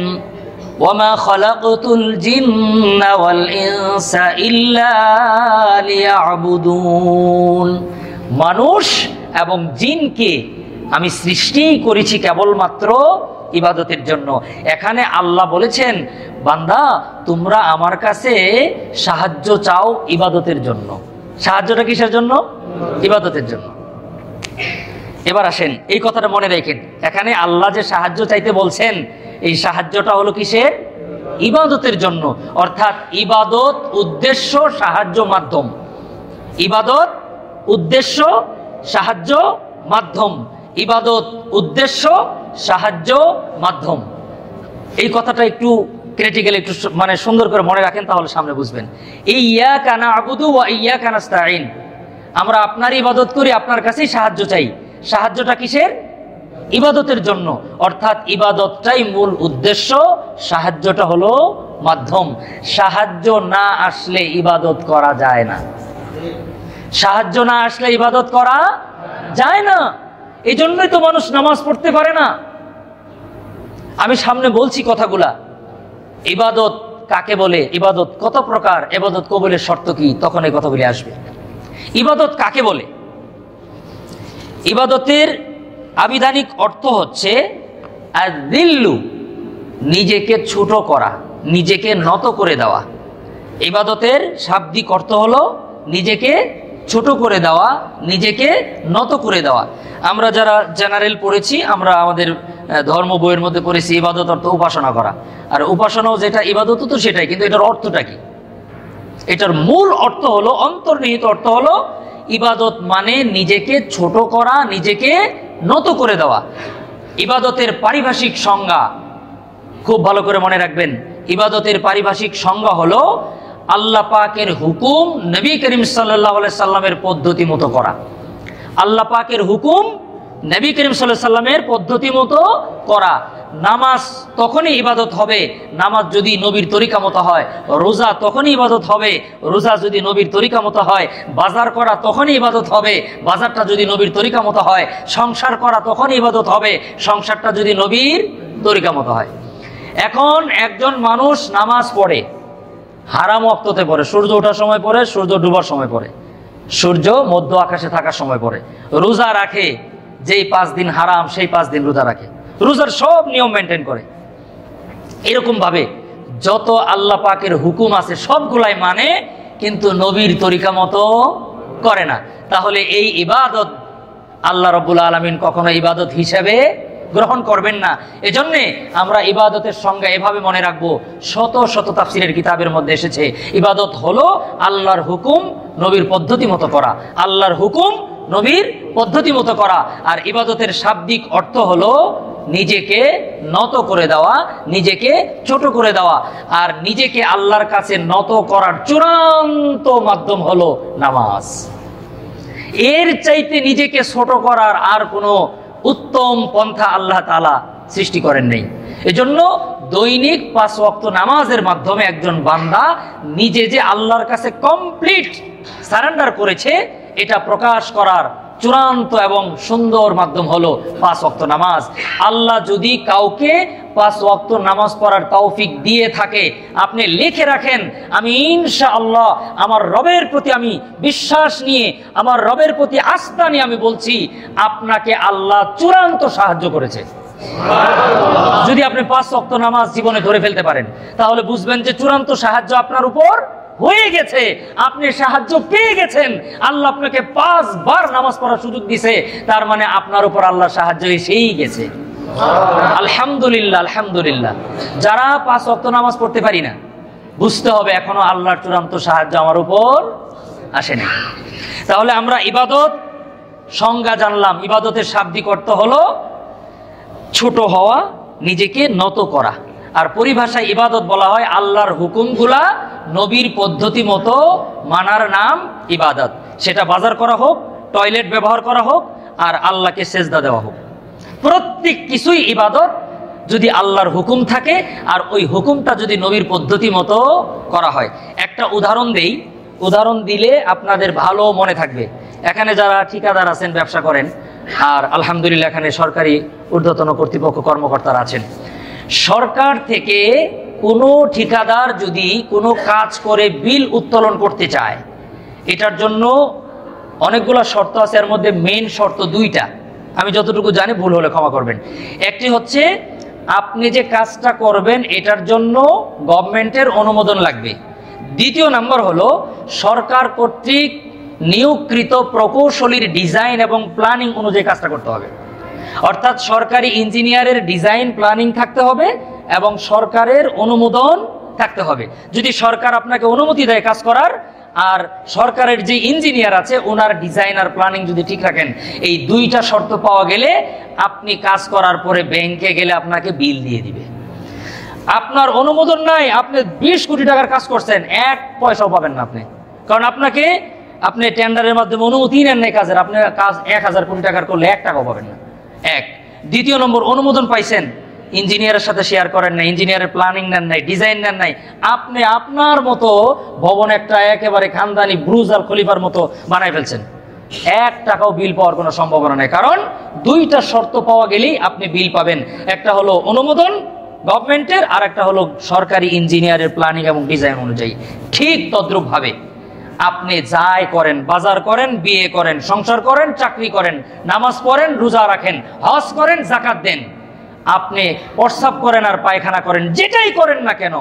ওয়ামা খালাকতুল জিন্না ওয়াল ইনসা ইল্লা লিয়াবুদুন। মানুষ এবং জিনকে আমি সৃষ্টি করেছি কেবলমাত্র ইবাদতের জন্য। এখানে আল্লাহ বলেছেন, বান্দা তোমরা আমার কাছে সাহায্য চাও ইবাদতের জন্য। সাহায্যটা কিসের জন্য? ইবাদতের জন্য। এবার আসেন এই কথাটা মনে রাখেন, এখানে আল্লাহ যে সাহায্য চাইতে বলছেন, এই সাহায্যটা হলো কিসের? ইবাদতের জন্য। অর্থাৎ ইবাদত উদ্দেশ্য, সাহায্য মাধ্যম। ইবাদত উদ্দেশ্য, সাহায্য মাধ্যম। ইবাদত উদ্দেশ্য, সাহায্য মাধ্যম। এই কথাটা একটু ক্রিটিক্যাল, একটু মানে সুন্দর করে মনে রাখেন, তাহলে সামনে বুঝবেন। ইয়্যাকা না'বুদু ওয়া ইয়্যাকা নাস্তাঈন, আমরা আপনার ইবাদত করি, আপনার কাছেই সাহায্য চাই। সাহায্যটা কিসের? ইবাদতের জন্য। অর্থাৎ ইবাদতটাই মূল উদ্দেশ্য, সাহায্যটা হলো মাধ্যম। সাহায্য না আসলে ইবাদত করা যায় না। সাহায্য না আসলে ইবাদত করা যায় না। এই জন্যই তো মানুষ নামাজ পড়তে পারে না। আমি সামনে বলছি কথাগুলা, ইবাদত কাকে বলে, ইবাদত কত প্রকার, ইবাদত কবুলের শর্ত কি, তখন এই কথাগুলি আসবে। ইবাদত কাকে বলে? ইবাদতের আবিধানিক অর্থ হচ্ছে আযিল্লু, নিজেকে ছোট করা, নিজেকে নত করে দেওয়া। ইবাদতের শাব্দিক অর্থ হলো নিজেকে ছোট করে দেওয়া, নিজেকে নত করে দেওয়া। আমরা যারা জেনারেল পড়েছি, আমরা আমাদের ধর্ম বইয়ের মধ্যে পড়েছি ইবাদত অর্থ উপাসনা করা। আর উপাসনাও যেটা, ইবাদত তো সেটাই, কিন্তু এটার অর্থটা কি? এটার মূল অর্থ হলো, অন্তর্নিহিত অর্থ হলো, ইবাদত মানে নিজেকে ছোট করা, নিজেকে নত করে দেওয়া। ইবাদতের পারিভাষিক সংজ্ঞা খুব ভালো করে মনে রাখবেন। ইবাদতের পারিভাষিক সংজ্ঞা হলো আল্লাহ পাকের হুকুম নবী করিম সাল্লাল্লাহু আলাইহি সাল্লামের পদ্ধতি মতো করা। আল্লাহ পাকের হুকুম নবী করিম সাল্লাল্লাহু আলাইহি সাল্লামের পদ্ধতি মতো করা। নামাজ তখনই ইবাদত হবে নামাজ যদি নবীর তরিকা মতো হয়। রোজা তখনই ইবাদত হবে রোজা যদি নবীর তরিকা মতো হয়। বাজার করা তখনই ইবাদত হবে বাজারটা যদি নবীর তরিকা মতো হয়। সংসার করা তখনই ইবাদত হবে সংসারটা যদি নবীর তরিকা মতো হয়। এখন একজন মানুষ নামাজ পড়ে, হারাম ওয়াক্ততে পড়ে, সূর্য ওঠার সময় পড়ে, সূর্য ডুবার সময় পড়ে, সূর্য মধ্য আকাশে থাকার সময় পড়ে, রোজা রাখে, যেই 5 দিন হারাম সেই 5 দিন রোজা রাখে, রোজার সব নিয়ম মেনটেন করে, এরকম ভাবে যত আল্লাহ পাকের হুকুম আছে সবগুলাই মানে, কিন্তু নবীর তরিকা মতো করে না, তাহলে এই ইবাদত আল্লাহ রাব্বুল আলামিন কখনো ইবাদত হিসেবে গ্রহণ করবেন না। এজন্য আমরা ইবাদতের সংজ্ঞা এভাবে মনে রাখবো, শত শত তাফসীরের কিতাবের মধ্যে এসেছে ইবাদত হলো আল্লাহর হুকুম নবীর পদ্ধতি মতো করা, আল্লাহর হুকুম নবীর পদ্ধতি মতো করা। আর ইবাদতের শাব্দিক অর্থ হলো নিজেকে নত করে দেওয়া, নিজেকে ছোট করে দেওয়া, আর নিজেকে আল্লাহর কাছে নত করার চূড়ান্ত মাধ্যম হলো নামাজ। এর চাইতে নিজেকে ছোট করার আর কোনো উত্তম পন্থা আল্লাহ তাআলা সৃষ্টি করেন নাই। এজন্য দৈনিক 5 ওয়াক্ত নামাজের মাধ্যমে একজন বান্দা নিজে যে আল্লাহর কাছে কমপ্লিট সারেন্ডার করেছে এটা প্রকাশ করার চূড়ান্ত এবং সুন্দর মাধ্যম হলো 5 ওয়াক্ত নামাজ। আল্লাহ যদি কাউকে 5 ওয়াক্ত নামাজ পড়ার তৌফিক দিয়ে থাকে, আপনি লিখে রাখেন, আমি ইনশাআল্লাহ আমার রবের প্রতি আমি বিশ্বাস নিয়ে, আমার রবের প্রতি আস্থা নিয়ে আমি বলছি, আপনাকে আল্লাহ চূড়ান্ত সাহায্য করেছে। যদি আপনি 5 ওয়াক্ত নামাজ জীবনে ধরে ফেলতে পারেন, তাহলে বুঝবেন যে চূড়ান্ত সাহায্য আপনার উপর হয়ে গেছে, আপনি সাহায্য পেয়ে গেছেন। আল্লাহ আপনাকে 5 বার নামাজ পড়ার সুযোগ দিয়েছে, তার মানে আপনার উপর আল্লাহ সাহায্য এসেই গেছে। আলহামদুলিল্লাহ, আলহামদুলিল্লাহ। যারা 5 ওয়াক্ত নামাজ পড়তে পারি না, বুঝতে হবে এখনো আল্লাহর চূড়ান্ত সাহায্য আমার উপর আসেনি। তাহলে আমরা ইবাদত সংজ্ঞা জানলাম, ইবাদতের শাব্দিক অর্থ হলো ছোট হওয়া, নিজেকে নত করা। আর পরিভাষায় ইবাদত বলা হয় আল্লাহর হুকুমগুলা নবীর পদ্ধতি মতো মানার নাম ইবাদত। সেটা বাজার করা হোক, টয়লেট ব্যবহার করা হোক, আর আল্লাহকে সেজদা দেওয়া হোক, প্রত্যেক কিছুই ইবাদত যদি আল্লাহর হুকুম থাকে আর ওই হুকুমটা যদি নবীর পদ্ধতি মতো করা হয়। একটা উদাহরণ দেই, উদাহরণ দিলে আপনাদের ভালো মনে থাকবে। এখানে যারা ঠিকাদার আছেন, ব্যবসা করেন, আর আলহামদুলিল্লাহ এখানে সরকারি ঊর্ধ্বতন কর্তৃপক্ষ কর্মকর্তারা আছেন, সরকার থেকে কোনো ঠিকাদার যদি কোনো কাজ করে বিল উত্তোলন করতে চায়, এটার জন্য অনেকগুলো শর্ত আছে। এর মধ্যে মেইন শর্ত 2টা, আমি যতটুকু জানি, ভুল হলে ক্ষমা করবেন। একটি হচ্ছে আপনি যে কাজটা করবেন এটার জন্য গভর্নমেন্টের অনুমোদন লাগবে। দ্বিতীয় নাম্বার হলো সরকার কর্তৃক নিয়োগকৃত প্রকৌশলীর ডিজাইন এবং প্ল্যানিং অনুযায়ী কাজটা করতে হবে। অর্থাৎ সরকারি ইঞ্জিনিয়ারের ডিজাইন প্ল্যানিং থাকতে হবে এবং সরকারের অনুমোদন থাকতে হবে। যদি সরকার আপনাকে অনুমতি দেয় কাজ করার, আর সরকারের যে ইঞ্জিনিয়ার আছে ওনার ডিজাইন আর প্ল্যানিং যদি ঠিক রাখেন, এই 2টা শর্ত পাওয়া গেলে আপনি কাজ করার পরে ব্যাংকে গেলে আপনাকে বিল দিয়ে দিবে। আপনার অনুমোদন নাই, আপনি 20 কোটি টাকার কাজ করছেন, 1 পয়সাও পাবেন না আপনি, কারণ আপনি টেন্ডারের মাধ্যমে অনুমতি নেন নাই কাজের, আপনি কাজ 1000 কোটি টাকার করলে 1 টাকাও পাবেন না। দ্বিতীয় নম্বর, অনুমোদন পাইছেন, ইঞ্জিনিয়ারের সাথে শেয়ার করেন না, ইঞ্জিনিয়ারের প্ল্যানিং নেন নাই, ডিজাইন নেন নাই, আপনি আপনার মতো ভবন একটা একেবারে খানদানি ব্রুজ আর খলিফার মতো বানাই ফেলছেন, 1 টাকাও বিল পাওয়ার কোনো সম্ভাবনা নেই। কারণ 2টা শর্ত পাওয়া গেলেই আপনি বিল পাবেন। একটা হলো অনুমোদন গভর্নমেন্টের, আর একটা হলো সরকারি ইঞ্জিনিয়ারের প্ল্যানিং এবং ডিজাইন অনুযায়ী। ঠিক তদ্রুপ ভাবে আপনি যাই করেন, বাজার করেন, বিয়ে করেন, সংসার করেন, চাকরি করেন, নামাজ পড়েন, রোজা রাখেন, হজ করেন, যাকাত দেন, আপনি প্রস্রাব করেন আর পায়খানা করেন, যেটাই করেন না কেন,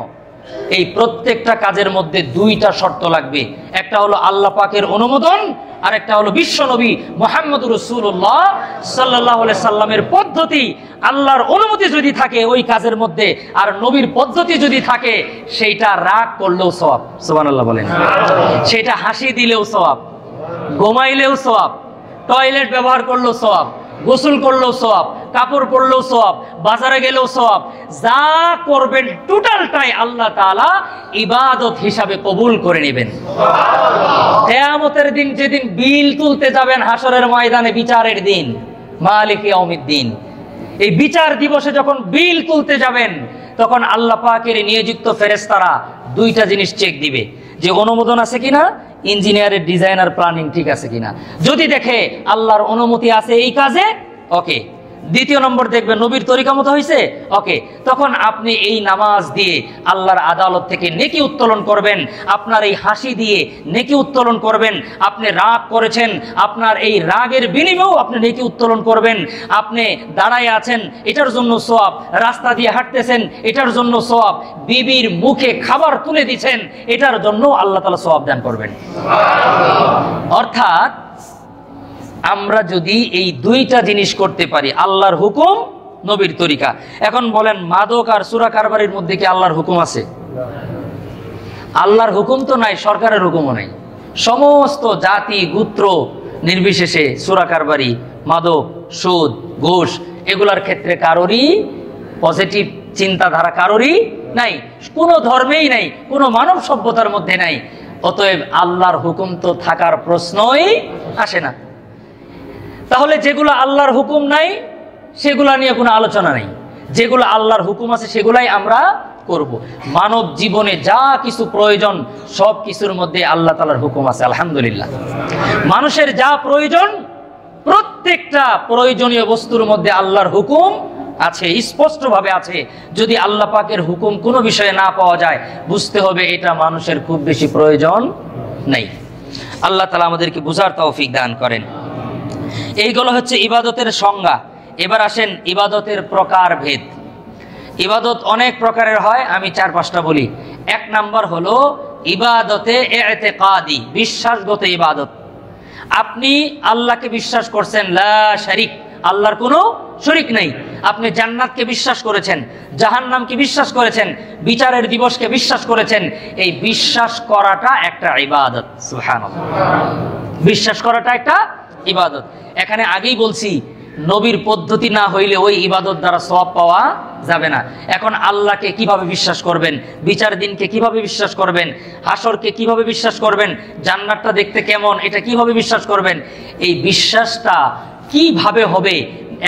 এই প্রত্যেকটা কাজের মধ্যে 2টা শর্ত লাগবে। একটা হলো আল্লাহ পাকের অনুমোদন, আর একটা হলো বিশ্বনবী মুহাম্মদ রাসূলুল্লাহ সাল্লাল্লাহু আলাইহি সাল্লামের পদ্ধতি। আল্লাহর অনুমতি যদি থাকে ওই কাজের মধ্যে, আর নবীর পদ্ধতি যদি থাকে, সেইটা রাগ করলেও সওয়াব, সুবহানাল্লাহ বলেন, সেটা হাসি দিলেও সওয়াব, ঘুমাইলেও সওয়াব, টয়লেট ব্যবহার করলেও সওয়াব, গোসল করলেও সওয়াব, কাপড় পরলেও সওয়াব, বাজারে গেলেও সওয়াব, যা করবেন টোটালটাই আল্লাহ তাআলা ইবাদত হিসাবে কবুল করে নেবেন। কিয়ামতের দিন যেদিন বিল তুলতে যাবেন, হাসরের ময়দানে বিচারের দিন, মালিক ইয়াউমিদ্দিন, এই বিচার দিবসে যখন বিল তুলতে যাবেন, তখন আল্লাহ পাকের নিয়োজিত ফেরেশতারা 2টা জিনিস চেক দিবে, যে অনুমোদন আছে কিনা, ইঞ্জিনিয়ারের ডিজাইন আর প্ল্যানিং ঠিক আছে কিনা। যদি দেখে আল্লাহর অনুমতি আছে এই কাজে, ওকে, দ্বিতীয় নম্বর দেখবেন নবীর তরিকা মতো হয়েছে, ওকে, তখন আপনি এই নামাজ দিয়ে আল্লাহর আদালত থেকে নেকি উত্তোলন করবেন, আপনার এই হাসি দিয়ে নেকি উত্তোলন করবেন, আপনি রাগ করেছেন, আপনার এই রাগের বিনিময়েও আপনি নেকি উত্তোলন করবেন, আপনি দাঁড়ায় আছেন এটার জন্য সওয়াব, রাস্তা দিয়ে হাঁটতেছেন এটার জন্য সওয়াব, বিবির মুখে খাবার তুলে দিচ্ছেন এটার জন্য আল্লাহ তাআলা সওয়াব দান করবেন। অর্থাৎ আমরা যদি এই দুইটা জিনিস করতে পারি, আল্লাহর হুকুম, নবীর তরিকা। এখন বলেন মাদক আর সূরা কারবারির মধ্যে কি আল্লাহর হুকুম আছে? আল্লাহর হুকুম তো নাই, সরকারের হুকুমও নাই। সমস্ত জাতি গোত্র নির্বিশেষে সূরা কারবারি, মাদক, সুদ, ঘুষ এগুলার ক্ষেত্রে কারোরই পজিটিভ চিন্তাধারা কারোরই নাই, কোনো ধর্মেই নাই, কোনো মানব সভ্যতার মধ্যে নাই। অতএব আল্লাহর হুকুম তো থাকার প্রশ্নই আসে না। তাহলে যেগুলো আল্লাহর হুকুম নাই সেগুলা নিয়ে কোনো আলোচনা নেই, যেগুলো আল্লাহর হুকুম আছে সেগুলাই আমরা করব। মানব জীবনে যা কিছু প্রয়োজন সব কিছুর মধ্যে আল্লাহ তাআলার হুকুম আছে, আলহামদুলিল্লাহ। মানুষের যা প্রয়োজন প্রত্যেকটা প্রয়োজনীয় বস্তুর মধ্যে আল্লাহর হুকুম আছে, স্পষ্টভাবে আছে। যদি আল্লাহ পাকের হুকুম কোনো বিষয়ে না পাওয়া যায় বুঝতে হবে এটা মানুষের খুব বেশি প্রয়োজন নেই। আল্লাহ তাআলা আমাদেরকে বুঝার তৌফিক দান করেন। এইগুলো হচ্ছে ইবাদতের সংজ্ঞা। এবার আসেন ইবাদতের প্রকারভেদ। ইবাদত অনেক প্রকারের হয়, আমি 4-5টা বলি। 1 নাম্বার হলো ইবাদতে ইতিকাদি, বিশ্বাসগত ইবাদত। আপনি আল্লাহকে বিশ্বাস করছেন, লা শারিক, আল্লাহর কোনো শরীক নেই। আপনি জান্নাতকে বিশ্বাস করেছেন, জাহান্নামকে বিশ্বাস করেছেন, বিচারের দিবসকে বিশ্বাস করেছেন। এই বিশ্বাস করাটা একটা ইবাদত। সুবহানাল্লাহ, বিশ্বাস করাটা একটা ইবাদত। এখানে আগেই বলছি নবীর পদ্ধতি না হইলে ওই ইবাদত দ্বারা সওয়াব পাওয়া যাবে না। এখন আল্লাহকে কিভাবে বিশ্বাস করবেন, বিচার দিনকে কিভাবে বিশ্বাস করবেন, হাসরকে কিভাবে বিশ্বাস করবেন, জান্নাতটা দেখতে কেমন এটা কিভাবে বিশ্বাস করবেন, এই বিশ্বাসটা কিভাবে হবে,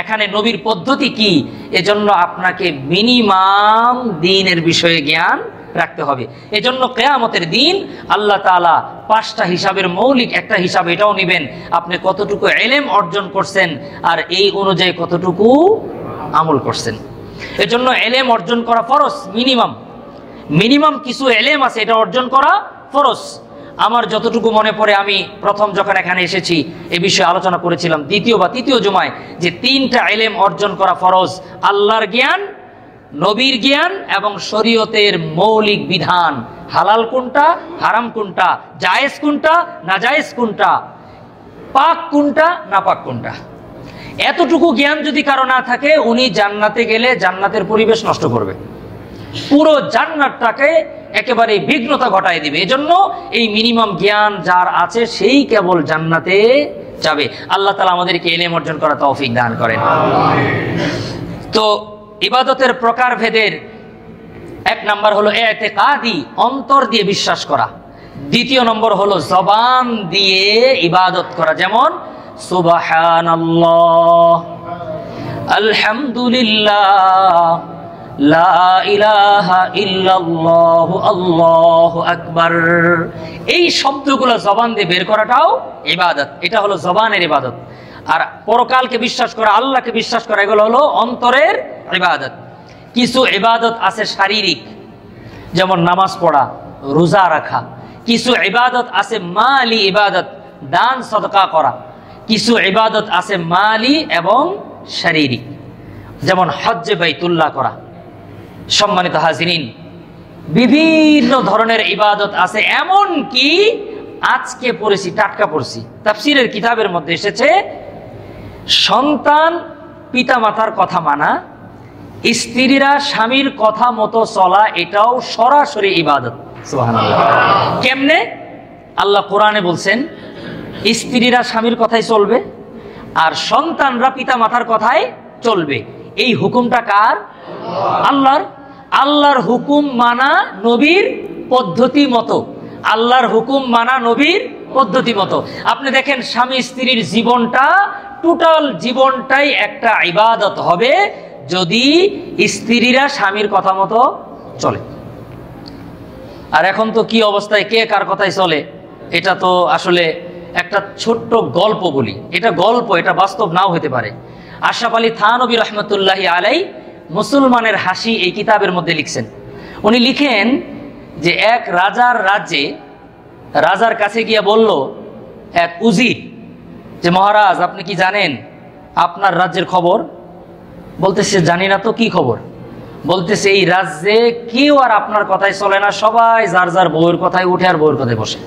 এখানে নবীর পদ্ধতি কি, এজন্য আপনাকে মিনিমাম দ্বীনের বিষয়ে জ্ঞান রাখতে হবে। এজন্য কিয়ামতের দিন আল্লাহ তাআলা 5টা হিসাবের মৌলিক একটা হিসাব এটাও নেবেন, আপনি কতটুকু ইলম অর্জন করছেন আর এই অনুযায়ী কতটুকু আমল করছেন। এজন্য ইলম অর্জন করা ফরজ, মিনিমাম কিছু ইলম আছে এটা অর্জন করা ফরজ। আমার যতটুকু মনে পড়ে, আমি প্রথম যখন এখানে এসেছি এ বিষয়ে আলোচনা করেছিলাম দ্বিতীয় বা তৃতীয় জুমায়, যে 3টা ইলম অর্জন করা ফরজ: আল্লাহর জ্ঞান, নবীর জ্ঞান এবং শরীয়তের মৌলিক বিধান, হালাল কোনটা, হারাম কোনটা, জায়েজ কোনটা, নাজায়েজ কোনটা, পাক কোনটা, নাপাক কোনটা। এতটুকু জ্ঞান যদি কারো না থাকে, উনি জান্নাতে গেলে জান্নাতের পরিবেশ নষ্ট করবে, পুরো জান্নাতটাকে একেবারে বিঘ্নতা ঘটায় দিবে। এজন্য এই মিনিমাম জ্ঞান যার আছে সেই কেবল জান্নাতে যাবে। আল্লাহ তাআলা আমাদেরকে ইলম অর্জন করা তৌফিক দান করেন। তো ইবাদতের প্রকারভেদের 1 নাম্বার হলো ইতিকাদি, অন্তর দিয়ে বিশ্বাস করা। 2য় নম্বর হলো জবান দিয়ে ইবাদত করা, যেমন সুবহানাল্লাহ, আলহামদুলিল্লাহ, লা ইলাহা ইল্লাল্লাহ, আল্লাহু আকবার। এই শব্দগুলো জবান দিয়ে বের করাটাও ইবাদত, এটা হলো জবানের ইবাদত। আর পরকালকে বিশ্বাস করা, আল্লাহকে বিশ্বাস করা, এগুলো হলো অন্তরের ইবাদত। কিছু ইবাদত আছে শারীরিক, যেমন নামাজ পড়া, রোজা রাখা। কিছু ইবাদত আছে মালি ইবাদত, দান সদকা করা। কিছু ইবাদত আছে মালি এবং শারীরিক, যেমন হজ্জে বাইতুল্লাহ করা। সম্মানিত হাজিরিন, বিভিন্ন ধরনের ইবাদত আছে। এমন কি আজকে পড়েছি, টাটকা পড়ছি, তাফসীরের কিতাবের মধ্যে এসেছে, সন্তান পিতা মাতার কথা মানা, স্ত্রীরা স্বামীর কথা মতো চলা, এটাও সরাসরি ইবাদত। সুবহানাল্লাহ। কেমনে? আল্লাহ কোরআনে বলছেন স্ত্রীরা স্বামীর কথাই চলবে আর সন্তানরা পিতা মাতার কথাই চলবে। এই হুকুমটা কার? আল্লাহর। আল্লাহর হুকুম মানা নবীর পদ্ধতি মতো, আল্লাহর হুকুম মানা নবীর পদ্ধতি মতো। আপনি দেখেন স্বামী স্ত্রীর জীবনটা, টোটাল জীবনটাই একটা ইবাদত হবে যদি স্ত্রীরা স্বামীর কথা মতো চলে। আর এখন তো কি অবস্থায়, কে কার কথায় চলে, এটা তো আসলে একটা ছোট্ট গল্প বলি, এটা গল্প, এটা বাস্তব নাও হতে পারে। আশরাফ আলী থানভী রহমতুল্লাহি আলাই মুসলমানের হাসি এই কিতাবের মধ্যে লিখছেন। উনি লিখেন যে এক রাজার রাজ্যে রাজার কাছে গিয়ে বলল এক উজির যে মহারাজ আপনি কি জানেন আপনার রাজ্যের খবর? বলতেছে জানি না তো, কি খবর? বলতেছে এই রাজ্যে কেউ আর আপনার কথাই চলে না, সবাই যার যার বউয়ের কথায় উঠে আর বউয়ের কথায় বসে।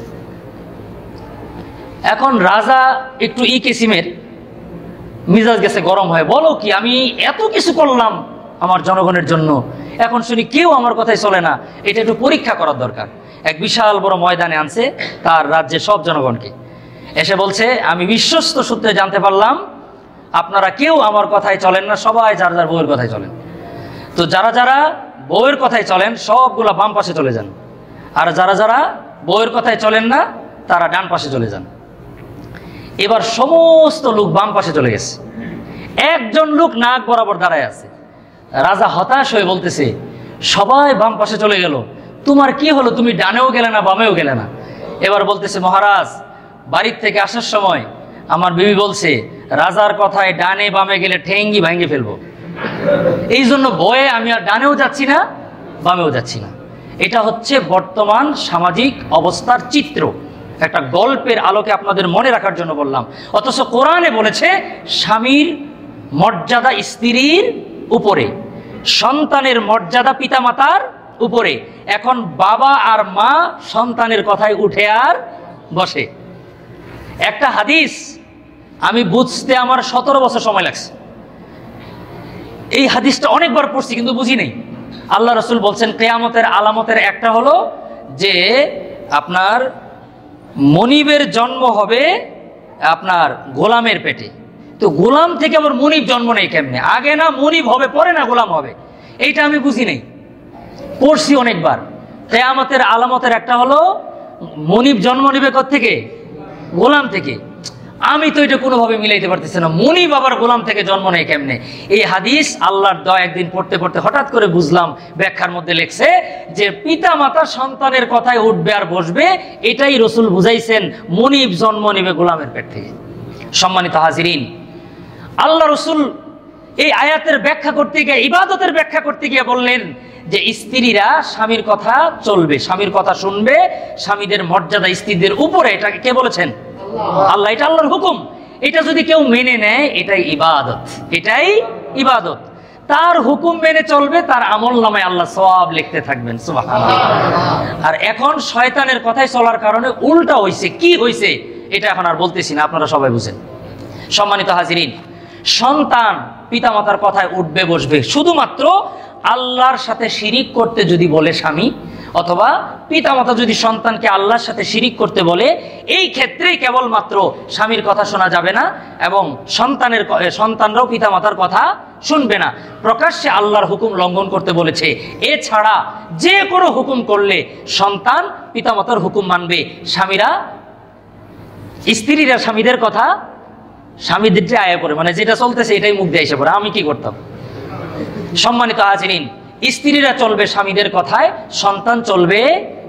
এখন রাজা একটু কিসিমের মিজাজ গেছে গরম হয়, বলো কি, আমি এত কিছু করলাম আমার জনগণের জন্য, এখন শুনি কেউ আমার কথাই চলে না, এটা একটু পরীক্ষা করার দরকার। এক বিশাল বড় ময়দানে আনছে তার রাজ্যের সব জনগণকে, এসে বলছে আমি বিশ্বস্ত সূত্রে জানতে পারলাম আপনারা কেউ আমার কথায় চলেন না, সবাই যার যার বউয়ের কথায় চলেন। তো যারা যারা বউয়ের কথায় চলেন সবগুলা বাম পাশে চলে যান, আর যারা যারা বউয়ের কথায় চলেন না তারা ডান পাশে চলে যান। এবার সমস্ত লোক বাম পাশে চলে গেছে, একজন লোক নাক বরাবর দাঁড়ায় আছে। রাজা হতাশ হয়ে বলতেছে সবাই বাম পাশে চলে গেল, তোমার কি হলো, তুমি ডানেও গেলে না বামেও গেলে না? এবার বলতেছে মহারাজ বাড়ির থেকে আসার সময় আমার বিবি বলছে রাজার কথায় ডানে বামে গেলে ঠেঙ্গি ভাঙে ফেলবো, এই জন্য ভয়ে আমি আর ডানেও যাচ্ছি না বামেও যাচ্ছি না। এটা হচ্ছে বর্তমান সামাজিক অবস্থার চিত্র, একটা গল্পের আলোকে আপনাদের মনে রাখার জন্য বললাম। অথচ কোরআনে বলেছে স্বামীর মর্যাদা স্ত্রীর উপরে, সন্তানের মর্যাদা পিতামাতার উপরে। এখন বাবা আর মা সন্তানের কথায় উঠে আর বসে। একটা হাদিস আমি বুঝতে আমার 17 বছর সময় লাগছে। এই হাদিসটা অনেকবার পড়ছি কিন্তু বুঝি নেই। আল্লাহ রসুল বলছেন কিয়ামতের আলামতের একটা হলো যে আপনার মনিবের জন্ম হবে আপনার গোলামের পেটে। তো গোলাম থেকে আবার মনিব জন্ম নেই কেমনে? আগে না মনিব হবে পরে না গোলাম হবে, এইটা আমি বুঝি নেই, পড়ছি অনেকবার। কিয়ামতের আলামতের একটা হলো মনিব জন্ম নেবে কোত্থেকে? গোলাম থেকে। আমি তো এটা কোনোভাবে মিলাইতে পারতেছি না, মনিব আবার গোলাম থেকে জন্ম নেয় কেমনে? এই হাদিস আল্লাহর দয়া একদিন পড়তে পড়তে হঠাৎ করে বুঝলাম, ব্যাখ্যার মধ্যে লেখছে যে পিতা মাতা সন্তানের কথায় উঠবে আর বসবে, এটাই রসুল বুঝাইছেন মনিব জন্ম নেবে গোলামের পেট থেকে। সম্মানিত হাজিরিন, আল্লাহ রসুল এই আয়াতের ব্যাখ্যা করতে গিয়ে, ইবাদতের ব্যাখ্যা করতে গিয়ে বললেন যে স্ত্রীরা স্বামীর কথা চলবে, স্বামীর কথা শুনবে, স্বামীদের মর্যাদা স্ত্রীদের উপরে। এটাকে কে বলেছেন? আল্লাহ। এটা আল্লাহর হুকুম, এটা যদি কেউ মেনে নেয় এটাই ইবাদত, এটাই ইবাদত। তার হুকুম মেনে চলবে, তার আমল নামায় আল্লাহ সওয়াব লিখতে থাকবেন, সুবহানাল্লাহ। আর এখন শয়তানের কথায় চলার কারণে উল্টা হইছে। কি হইছে এটা এখন আর বলতেছি না, আপনারা সবাই বুঝেন। সম্মানিত হাজিরিন, সন্তান পিতামাতার কথায় উঠবে বসবে শুধুমাত্র আল্লাহর সাথে শিরিক করতে যদি বলে স্বামী, অথবা পিতামাতা যদি সন্তানকে আল্লাহর সাথে শিরিক করতে বলে, এই ক্ষেত্রেই কেবলমাত্র স্বামীর কথা শোনা যাবে না এবং সন্তানরাও পিতামাতার কথা শুনবে না। প্রকাশ্যে আল্লাহর হুকুম লঙ্ঘন করতে বলেছে, এছাড়া যে কোনো হুকুম করলে সন্তান পিতামাতার হুকুম মানবে। স্ত্রীরা স্বামীদের কথা স্বামীদের যে আয়া করে, মানে যেটা চলতেছে এটাই মুখ দিয়ে এসে পড়ে, আমি কি করতাম? সম্মানিত হাজিরিন, স্ত্রীরা চলবে স্বামীদের কথায়, সন্তান চলবে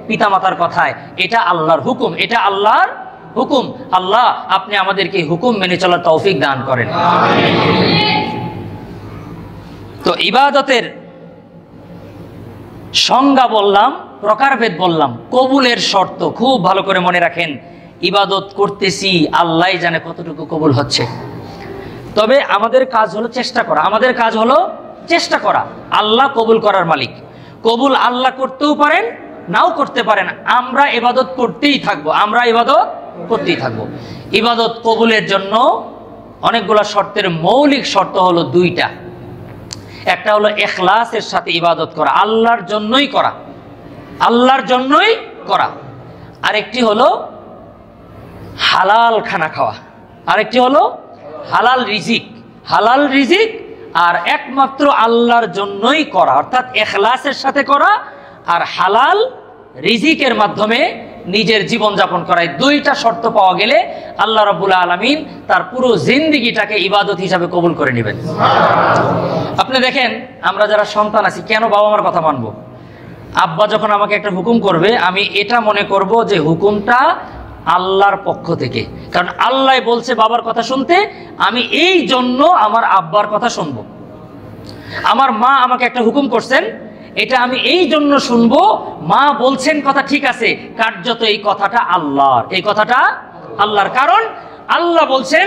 পিতামাতার কথায়। এটা আল্লাহর হুকুম, এটা আল্লাহর হুকুম। আল্লাহ আপনি আমাদেরকে হুকুম মেনে চলার তৌফিক দান করেন। তো ইবাদতের সংজ্ঞা বললাম, প্রকারভেদ বললাম, কবুলের শর্ত খুব ভালো করে মনে রাখেন। ইবাদত করতেছি, আল্লাহ জানে কতটুকু কবুল হচ্ছে। তবে আমাদের কাজ হলো চেষ্টা করা, আমাদের কাজ হলো চেষ্টা করা। আল্লাহ কবুল করার মালিক, কবুল আল্লাহ করতেও পারেন নাও করতে পারেন। আমরা ইবাদত করতেই থাকবো, আমরা ইবাদত করতেই থাকবো। ইবাদত কবুলের জন্য অনেকগুলো শর্তের মৌলিক শর্ত হলো দুইটা। একটা হলো ইখলাসের সাথে ইবাদত করা, আল্লাহর জন্যই করা, আল্লাহর জন্যই করা। আরেকটি হলো হালাল খানা খাওয়া, আরেকটি হলো হালাল রিজিক, হালাল রিজিক আর একমাত্র আল্লাহর জন্যই করা, অর্থাৎ ইখলাসের সাথে করা আর হালাল রিজিকের মাধ্যমে নিজের জীবন যাপন করা। দুইটা শর্ত পাওয়া গেলে আল্লাহ রাব্বুল আলামিন তার পুরো জিন্দেগিটাকে ইবাদত হিসাবে কবুল করে নেবেন। আপনি দেখেন, আমরা যারা সন্তান আছি, কেন বাবা মার কথা মানবো? আব্বা যখন আমাকে একটা হুকুম করবে, আমি এটা মনে করব যে হুকুমটা আল্লাহর পক্ষ থেকে। কারণ আল্লাহ বলছে বাবার কথা শুনতে, আমি এই জন্য আমার আব্বার কথা শুনবো। আমার মা আমাকে একটা হুকুম করছেন, এটা আমি এই জন্য শুনবো, মা বলছেন কথা ঠিক আছে, কার্যত এই কথাটা আল্লাহর, এই কথাটা আল্লাহর। কারণ আল্লাহ বলছেন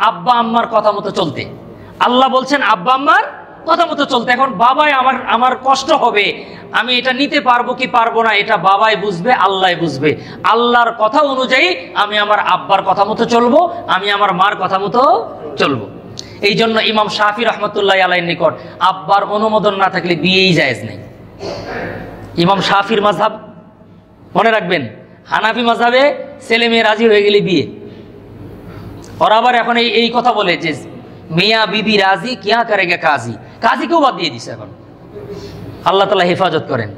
আব্বা আম্মার কথা মতো চলতে, আল্লাহ বলছেন আব্বা আম্মার কথা মতো চলতে। এখন বাবাই আমার কষ্ট হবে, আমি এটা নিতে পারবো কি পারবো না, এটা বাবাই বুঝবে, আল্লাহ বুঝবে। আল্লাহর কথা অনুযায়ী আমি আমার আব্বার কথা মতো চলবো, আমি আমার মার কথা মতো চলবো। এই জন্য ইমাম শাফি রহমতুল্লাহ আলাইহির নিকট আব্বার অনুমোদন না থাকলে বিয়েই জায়েজ নেই। ইমাম শাফির মাযহাব মনে রাখবেন, হানাফি মাযহাবে ছেলে মেয়ে রাজি হয়ে গেলে বিয়ে। ওরা আবার এখন এই কথা বলে যে মিয়া বিবি রাজি কিয়া করেগা কাজী, কাজীকেও বাদ দিয়ে দিছে এখন। আল্লাহ তাআলা হেফাজত করেন।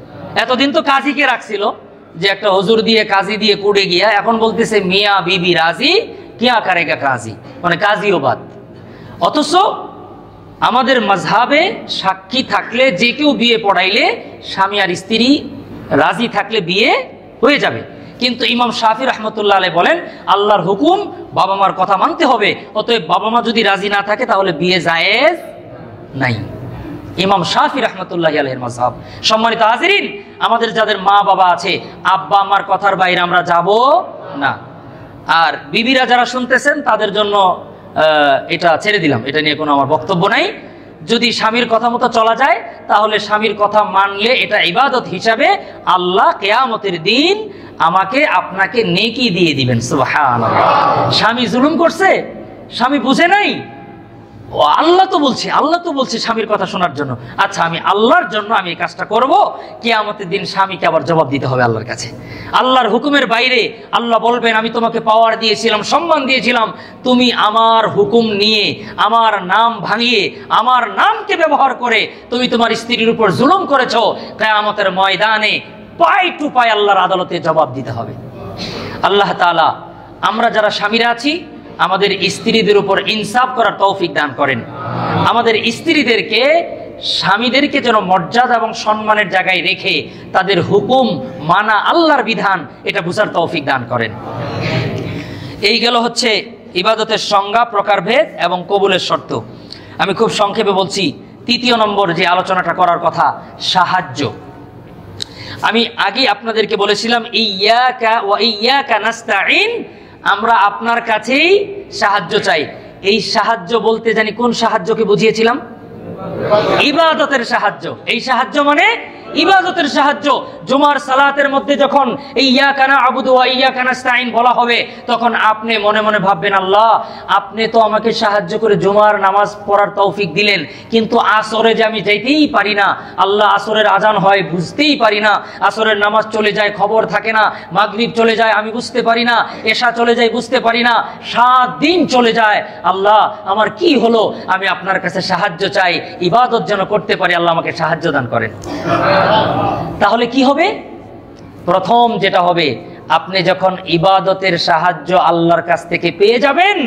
এতদিন তো কাজীকে রাখছিল, যে একটা হুজুর দিয়ে কাজী দিয়ে কুড়ে গিয়া, এখন বলতেছে মিয়া বিবি রাজি কিয়া করেগা কাজী, মানে কাজীও বাদ। অথচ আমাদের মাযহাবে সাক্ষী থাকলে যে কেউ বিয়ে পড়াইলে স্বামী আর স্ত্রী রাজি থাকলে বিয়ে হয়ে যাবে। কিন্তু ইমাম শাফি রহমতুল্লাহ আলাইহি বলেন আল্লাহর হুকুম, বাবা মার কথা মানতে হবে, অতএব বাবা মা যদি রাজি না থাকে তাহলে বিয়ে জায়েজ নাই। ইমাম শাফি রহমতুল্লাহ আলাইহির মাযহাব। সম্মানিত হাজিরিন, আমাদের যাদের মা বাবা আছে, আব্বা আম্মার কথার বাইরে আমরা যাব না। আর বিবিরা যারা শুনতেছেন তাদের জন্য এটা ছেড়ে দিলাম, এটা নিয়ে কোনো আমার বক্তব্য নাই। যদি স্বামীর কথা মতো চলা যায় তাহলে স্বামীর কথা মানলে এটা ইবাদত হিসাবে আল্লাহ কিয়ামতের দিন আমাকে আপনাকে নেকি দিয়ে দিবেন। সুবহানাল্লাহ। স্বামী জুলুম করছে, স্বামী বুঝে নাই, ও আল্লাহ তো বলছে স্বামীর কথা শোনার জন্য, আচ্ছা আমি আল্লাহর জন্য আমি এই কাজটা করব, কিয়ামতের দিন স্বামীকে আবার জবাব দিতে হবে আল্লাহর কাছে। আল্লাহর হুকুমের বাইরে আল্লাহ বলবেন আমি তোমাকে পাওয়ার দিয়েছিলাম, সম্মান দিয়েছিলাম, তুমি আমার হুকুম নিয়ে, আমার নাম ভাঙিয়ে, আমার নামকে ব্যবহার করে তুমি তোমার স্ত্রীর উপর জুলুম করেছো। কিয়ামতের ময়দানে পাই টু পাই আল্লাহর আদালতে জবাব দিতে হবে। আল্লাহ তাআলা আমরা যারা স্বামীরা আছি আমাদের স্ত্রীদের উপর ইনসাফ করার তৌফিক দান করেন। আমাদের স্ত্রীদেরকে, স্বামীদেরকে যেন মর্যাদা এবং সম্মানের জায়গায় রেখে তাদের হুকুম মানা, আল্লাহর বিধান, এটা বুঝার তৌফিক দান করেন। এই গেল হচ্ছে ইবাদতের সংজ্ঞা, প্রকারভেদ এবং কবুলের শর্ত। আমি খুব সংক্ষেপে বলছি। তৃতীয় নম্বর যে আলোচনাটা করার কথা, সাহায্য। আমি আগে আপনাদেরকে বলেছিলাম ইয়াকা ওয়া ইয়াকা নাস্তাঈন, আমরা আপনার কাছেই সাহায্য চাই। এই সাহায্য বলতে জানি কোন সাহায্যকে বুঝিয়েছিলাম? ইবাদতের সাহায্য। এই সাহায্য মানে ইবাদতের সাহায্য। জুমার সালাতের মধ্যে যখন ইয়াকা না'বুদু ওয়া ইয়াকা নাস্তাঈন বলা হবে, তখন আপনি মনে মনে ভাববেন আল্লাহ আপনি তো আমাকে সাহায্য করে জুমার নামাজ পড়ার তৌফিক দিলেন, কিন্তু আসরে যে আমি যাইতেই পারি না, আল্লাহ আসরের আজান হয় বুঝতেই পারি না, আসরের নামাজ চলে যায় খবর থাকে না, মাগরিব চলে যায় আমি বুঝতে পারি না, এশা চলে যায় বুঝতে পারি না, 7 দিন চলে যায়, আল্লাহ আমার কি হলো? আমি আপনার কাছে সাহায্য চাই, ইবাদত যেন করতে পারি, আল্লাহ আমাকে সাহায্য দান করেন। তাহলে কি হবে? প্রথম যেটা হবে, আপনি যখন ইবাদতের সাহায্য আল্লাহর কাছ থেকে পেয়ে যাবেন,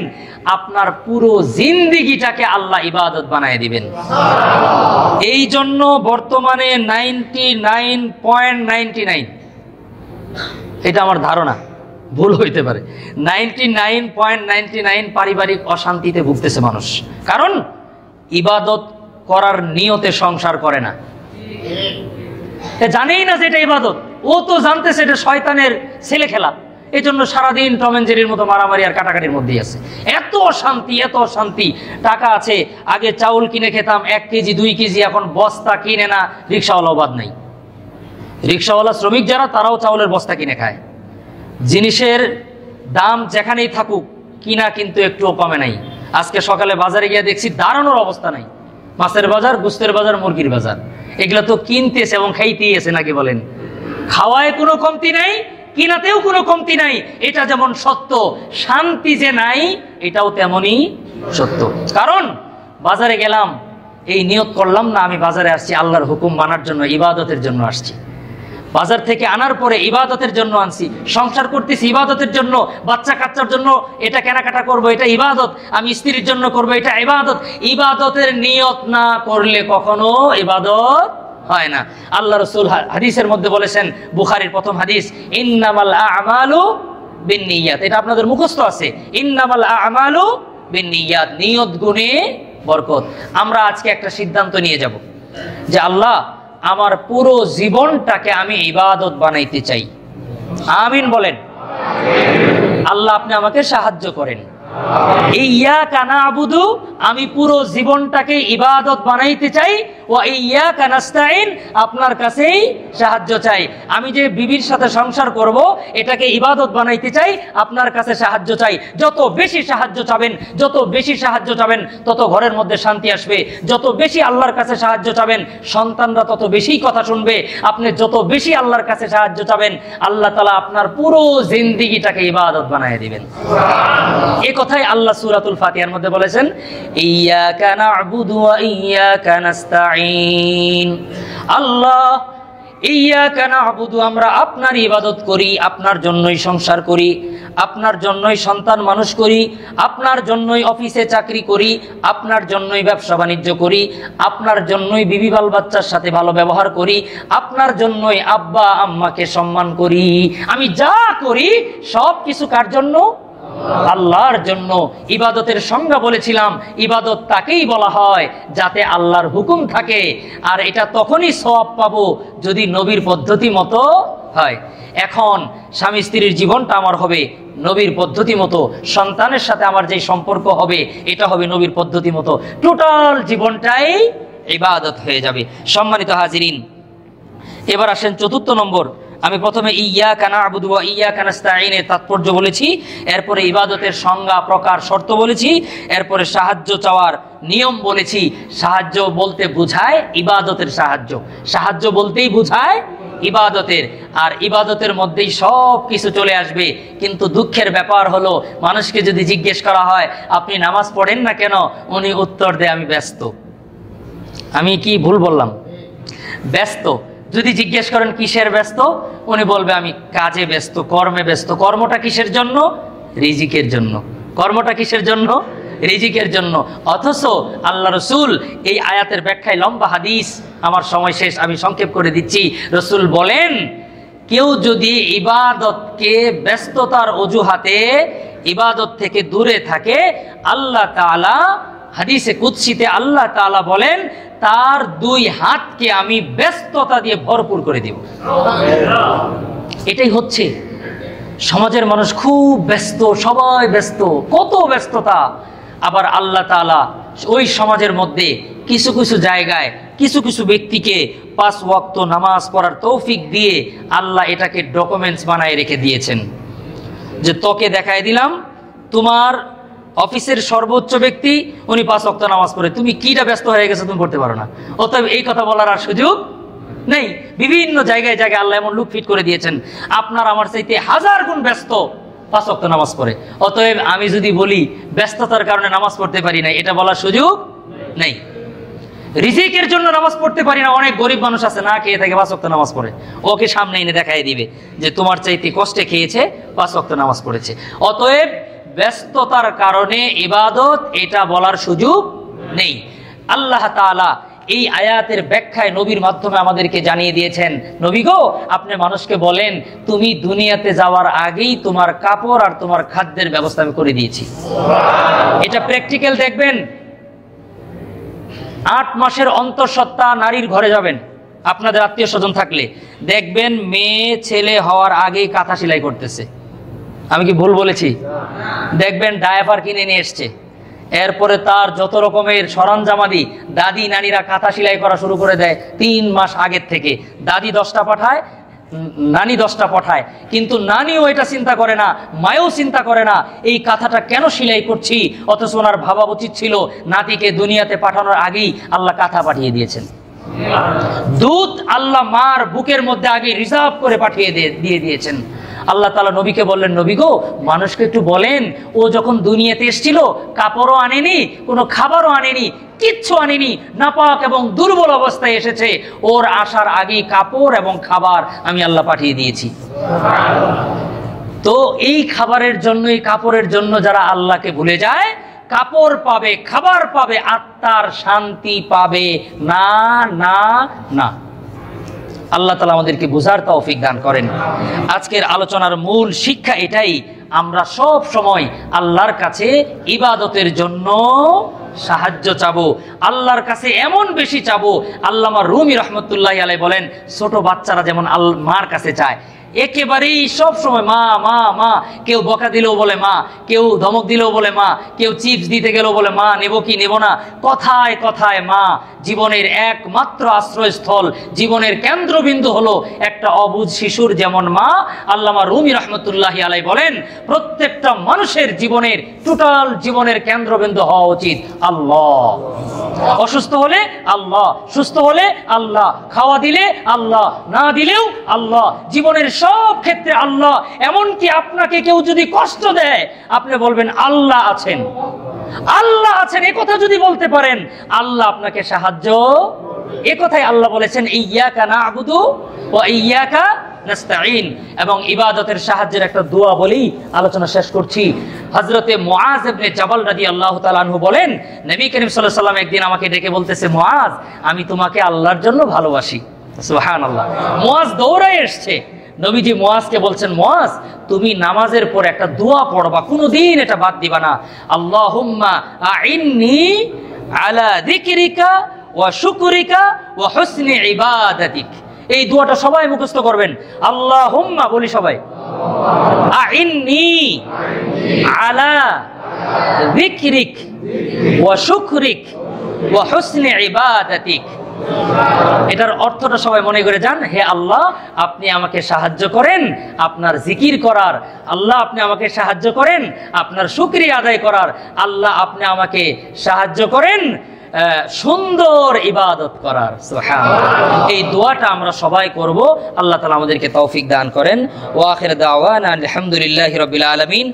আপনার পুরো জিন্দেগিটাকে আল্লাহ ইবাদত বানায় দিবেন। এই জন্য বর্তমানে 99.99, এটা আমার ধারণা, ভুল হইতে পারে, 99.99 পারিবারিক অশান্তিতে ভুগতেছে মানুষ। কারণ ইবাদত করার নিয়তে সংসার করে না, জানেই না যে এটা ইবাদত। ও তো জানতেছে এটা শয়তানের ছেলে খেলা, এই জন্য সারাদিন টম এন্ড জেরির মতো মারামারি আর কাটাকাটির মধ্যেই আছে। এত অশান্তি, এত অশান্তি। টাকা আছে, আগে চাউল কিনে খেতাম 1 কেজি 2 কেজি, এখন বস্তা কিনে না, রিক্সাওয়ালাও বাদ নাই। রিক্সাওয়ালা শ্রমিক যারা, তারাও চাউলের বস্তা কিনে খায়। জিনিসের দাম যেখানেই থাকুক, কিনা কিন্তু একটুও কমে নাই। আজকে সকালে বাজারে গিয়ে দেখছি দাঁড়ানোর অবস্থা নাই। মাছের বাজার, গোস্তের বাজার, মুরগির বাজার, এগুলো তো কিনতেছে এবং খাইতেই আছে নাকি বলেন? খাওয়ায় কোনো কমতি নাই, কিনাতেও কোনো কমতি নাই। এটা যেমন সত্য, শান্তি যে নাই এটাও তেমনই সত্য। কারণ বাজারে গেলাম, এই নিয়ত করলাম না আমি বাজারে আসছি আল্লাহর হুকুম মানার জন্য, ইবাদতের জন্য আসছি। বাজার থেকে আনার পরে ইবাদতের জন্য আনছি, সংসার করতেছি ইবাদতের জন্য, বাচ্চা কাচ্চার জন্য এটা কেনাকাটা করব, এটা ইবাদত, আমি স্ত্রীর জন্য করব, এটা ইবাদত। ইবাদতের নিয়ত না করলে কখনো ইবাদত হয় না। আল্লাহ রাসূল হাদিসের মধ্যে বলেছেন, বুখারীর প্রথম হাদিস, ইন্নামাল আ'মালু বিন্নিয়াত, এটা আপনাদের মুখস্থ আছে, ইন্নামাল আমালু বিন্নিয়াত, নিয়ত গুণে বরকত। আমরা আজকে একটা সিদ্ধান্ত নিয়ে যাব যে আল্লাহ আমার পুরো জীবনটাকে আমি ইবাদত বানাইতে চাই। আমিন বলেন। আল্লাহ আপনি আমাকে সাহায্য করেন। ইয়্যাকা না'বুদু, আমি পুরো জীবনটাকে ইবাদত বানাইতে চাই। ওয়া ইয়্যাকা নাস্তাইন, আপনার কাছেই সাহায্য চাই। আমি যে বিবির সাথে সংসার করব এটাকে ইবাদত বানাইতে চাই, আপনার কাছে সাহায্য চাই। যত বেশি সাহায্য চাবেন, যত বেশি সাহায্য চাবেন, তত ঘরের মধ্যে শান্তি আসবে। যত বেশি আল্লাহর কাছে সাহায্য চাবেন, সন্তানরা তত বেশি কথা শুনবে। আপনি যত বেশি আল্লাহর কাছে সাহায্য চাবেন, আল্লাহ তাআলা আপনার পুরো জিন্দেগিটাকে ইবাদত বানায় দিবেন। এই কথাই আল্লাহ সূরাতুল ফাতিহার মধ্যে বলেছেন, ইয়্যাকা না'বুদু ওয়া ইয়্যাকা নাস্তাঈন। আল্লাহ ইয়্যাকা না'বুদু, আমরা আপনার ইবাদত করি, আপনার জন্যই সংসার করি, আপনার জন্যই সন্তান মানুষ করি, আপনার জন্যই অফিসে চাকরি করি, আপনার জন্যই ব্যবসা বাণিজ্য করি, আপনার জন্যই বিবি বাল বাচ্চার সাথে ভালো ব্যবহার করি, আপনার জন্যই আব্বা আম্মাকে সম্মান করি। আমি যা করি সব কিছু কার জন্য? আল্লাহর জন্য। ইবাদতের সংজ্ঞা বলেছিলাম, ইবাদত তাকেই বলা হয় যাতে আল্লাহর হুকুম থাকে, আর এটা তখনই সওয়াব পাবো যদি নবীর পদ্ধতি মতো হয়। এখন স্বামী স্ত্রীর জীবনটা আমার হবে নবীর পদ্ধতি মতো, সন্তানের সাথে আমার যে সম্পর্ক হবে এটা হবে নবীর পদ্ধতি মতো, টোটাল জীবনটাই ইবাদত হয়ে যাবে। সম্মানিত হাজিরিন, এবার আসেন চতুর্থ নম্বর। আমি প্রথমে ইয়্যাকা না'বুদু ওয়া ইয়্যাকা নাস্তাঈনের তাৎপর্য বলেছি, এরপরে ইবাদতের সংজ্ঞা, প্রকার, শর্ত বলেছি, এরপরে সাহায্য চাওয়ার নিয়ম বলেছি। সাহায্য বলতে বোঝায় ইবাদতের সাহায্য, সাহায্য বলতেই বোঝায় ইবাদতের, আর ইবাদতের মধ্যেই সব কিছু চলে আসবে। কিন্তু দুঃখের ব্যাপার হলো, মানুষকে যদি জিজ্ঞেস করা হয় আপনি নামাজ পড়েন না কেন, উনি উত্তর দেয় আমি ব্যস্ত। আমি কি ভুল বললাম? ব্যস্ত। যদি জিজ্ঞেস করেন কিসের ব্যস্ত, উনি বলবে আমি কাজে ব্যস্ত, কর্মে ব্যস্ত। কর্মটা কিসের জন্য? রিজিকের জন্য। কর্মটা কিসের জন্য? রিজিকের জন্য। অথচ আল্লাহ রসুল এই আয়াতের ব্যাখ্যায় লম্বা হাদিস, আমার সময় শেষ, আমি সংক্ষেপ করে দিচ্ছি। রসুল বলেন, কেউ যদি ইবাদতকে ব্যস্ততার অজুহাতে ইবাদত থেকে দূরে থাকে, আল্লাহ তাআলা হাদিসে কুদসিতে আল্লাহ তাআলা বলেন তার দুই হাতকে আমি ব্যস্ততা দিয়ে ভরপুর করে দেব। এটাই হচ্ছে সমাজের মানুষ খুব ব্যস্ত, সবাই ব্যস্ত, কত ব্যস্ততা। আবার আল্লাহ তাআলা ওই সমাজের মধ্যে কিছু কিছু জায়গায় কিছু কিছু ব্যক্তিকে 5 ওয়াক্ত নামাজ পড়ার তৌফিক দিয়ে আল্লাহ এটাকে ডকুমেন্টস বানায় রেখে দিয়েছেন, যে তোকে দেখায় দিলাম তোমার অফিসের সর্বোচ্চ ব্যক্তি উনি 5 ওয়াক্ত নামাজ পড়ে, তুমি কিটা ব্যস্ত হয়ে গেছো তুমি পড়তে পারো না। অতএব এই কথা বলার আর সুযোগ নেই। বিভিন্ন জায়গায় জায়গায় আল্লাহ এমন লুক ফিট করে দিয়েছেন, আপনার আমার চাইতে 1000 গুণ ব্যস্ত 5 ওয়াক্ত নামাজ পড়ে। অতএব আমি যদি বলি ব্যস্ততার কারণে নামাজ পড়তে পারি না, এটা বলার সুযোগ নেই। রিজিকের জন্য নামাজ পড়তে পারি না, অনেক গরিব মানুষ আছে না খেয়ে থাকে 5 ওয়াক্ত নামাজ পড়ে, ওকে সামনে এনে দেখাই দিবে যে তোমার চাইতে কষ্টে খেয়েছে 5 ওয়াক্ত নামাজ পড়েছে। অতএব ব্যস্ততার কারণে ইবাদত এটা বলার সুযোগ নেই। আল্লাহ তাআলা এই আয়াতের ব্যাখ্যায় নবীর মাধ্যমে আমাদেরকে জানিয়ে দিয়েছেন, নবী গো আপনি মানুষকে বলেন তুমি দুনিয়াতে যাওয়ার আগেই তোমার কাপড় আর তোমার খাদ্যের ব্যবস্থা আমি করে দিয়েছি। এটা প্র্যাকটিক্যাল দেখবেন। 8 মাসের অন্তঃসত্ত্বা নারীর ঘরে যাবেন, আপনাদের আত্মীয় স্বজন থাকলে দেখবেন মেয়ে ছেলে হওয়ার আগেই কাঁথা সেলাই করতেছে। আমি কি ভুল বলেছি? দেখবেন ডায়াপার কিনে নিয়ে এসছে, এরপরে তার যত রকমের সরঞ্জামাদি দাদি নানিরা কাঁথা সেলাই করা শুরু করে দেয় 3 মাস আগের থেকে। দাদি 10টা পাঠায়, নানি 10টা পাঠায়, কিন্তু নানিও এটা চিন্তা করে না, মায়েও চিন্তা করে না এই কাঁথাটা কেন সেলাই করছি। অথচ ওনার ভাবা উচিত ছিল নাতিকে দুনিয়াতে পাঠানোর আগেই আল্লাহ কাঁথা পাঠিয়ে দিয়েছেন। দুধ আল্লাহ মার বুকের মধ্যে আগে রিজার্ভ করে পাঠিয়ে দিয়ে দিয়েছেন। আল্লাহ তাআলা নবীকে বললেন, নবী গো মানুষকে একটু বলেন ও যখন দুনিয়াতে এসেছিল কাপড়ও আনেনি, কোনো খাবারও আনেনি, কিচ্ছু আনেনি, নাপাক এবং দুর্বল অবস্থায় এসেছে, ওর আসার আগেই কাপড় এবং খাবার আমি আল্লাহ পাঠিয়ে দিয়েছি। তো এই খাবারের জন্য, এই কাপড়ের জন্য যারা আল্লাহকে ভুলে যায়, কাপড় পাবে, খাবার পাবে, আত্মার শান্তি পাবে না, না, না। আল্লাহ তাআলা আমাদেরকে বুঝার তৌফিক দান করেন। আজকের আলোচনার মূল শিক্ষা এটাই, আমরা সব সময় আল্লাহর কাছে ইবাদতের জন্য সাহায্য চাবো, আল্লাহর কাছে এমন বেশি চাবো। আল্লামা রুমি রহমতুল্লাহি আলাইহি বলেন, ছোট বাচ্চারা যেমন মার কাছে চায়, একেবারেই সব সময় মা মা মা, কেউ বকা দিলেও বলে মা, কেউ ধমক দিলেও বলে মা, কেউ চিপস দিতে গেলেও বলে মা, নেব কি নেব না, কথায় কথায় মা। জীবনের একমাত্র আশ্রয়স্থল, জীবনের কেন্দ্রবিন্দু হলো একটা অবুঝ শিশুর যেমন মা। আল্লামা রুমি রহমতুল্লাহি আলাইহি বলেন, প্রত্যেকটা মানুষের জীবনের টোটাল জীবনের কেন্দ্রবিন্দু হওয়া উচিত আল্লাহ। অসুস্থ হলে আল্লাহ, সুস্থ হলে আল্লাহ, খাওয়া দিলে আল্লাহ, না দিলেও আল্লাহ, জীবনের সব ক্ষেত্রে আল্লাহ। এমনকি আপনাকে কেউ যদি কষ্ট দেয়, আপনি বলবেন আল্লাহ আছেন, আল্লাহ আছেন, এ কথা যদি বলতে পারেন, আল্লাহ আপনাকে সাহায্য। এ কথাই আল্লাহ বলেছেন, ইয়্যাকা না'বুদু ওয়া ইয়্যাকা নাস্তাঈন। এবং ইবাদতের সাহায্যের একটা দোয়া বলি আলোচনা শেষ করছি। হযরতে মুআজ ইবনে জাবাল রাদিয়াল্লাহু তাআলা আনহু বলেন, নবী করিম সাল্লাল্লাহু আলাইহি ওয়াসাল্লাম একদিন আমাকে ডেকে বলতেছে, মুআজ, আমি তোমাকে আল্লাহর জন্য ভালোবাসি। সুবহানাল্লাহ। মুআজ দৌড়ায় এসেছে, নবীজি মুআজকে বলছেন, মুআজ, তুমি নামাজের পর একটা দোয়া পড়বা, কোনোদিন এটা বাদ দিবা না। আল্লাহুম্মা আইন্নি আলা যিকরিকা ওয়া শুকরিকা ওয়া হুসনি ইবাদাতিক। এই দোয়াটা সবাই মুখস্থ করবেন। আল্লাহুম্মা বলি সবাই, আইন্নি আলা যিকরিক ওয়া শুকরিক ওয়া হুসনি ইবাদাতিক। এটার অর্থটা সবাই মনে করে যান, হে আল্লাহ, আপনি আমাকে সাহায্য করেন আপনার জিকির করার, আল্লাহ আপনি আমাকে সাহায্য করেন আপনার শুকরিয়া আদায় করার, আল্লাহ আপনি আমাকে সাহায্য করেন সুন্দর ইবাদত করার। সুবহানাল্লাহ। এই দোয়াটা আমরা সবাই করব। আল্লাহ তাআলা আমাদেরকে তৌফিক দান করেন। ওয়া আখির দাওয়ানা আলহামদুলিল্লাহি রাব্বিল আলামিন।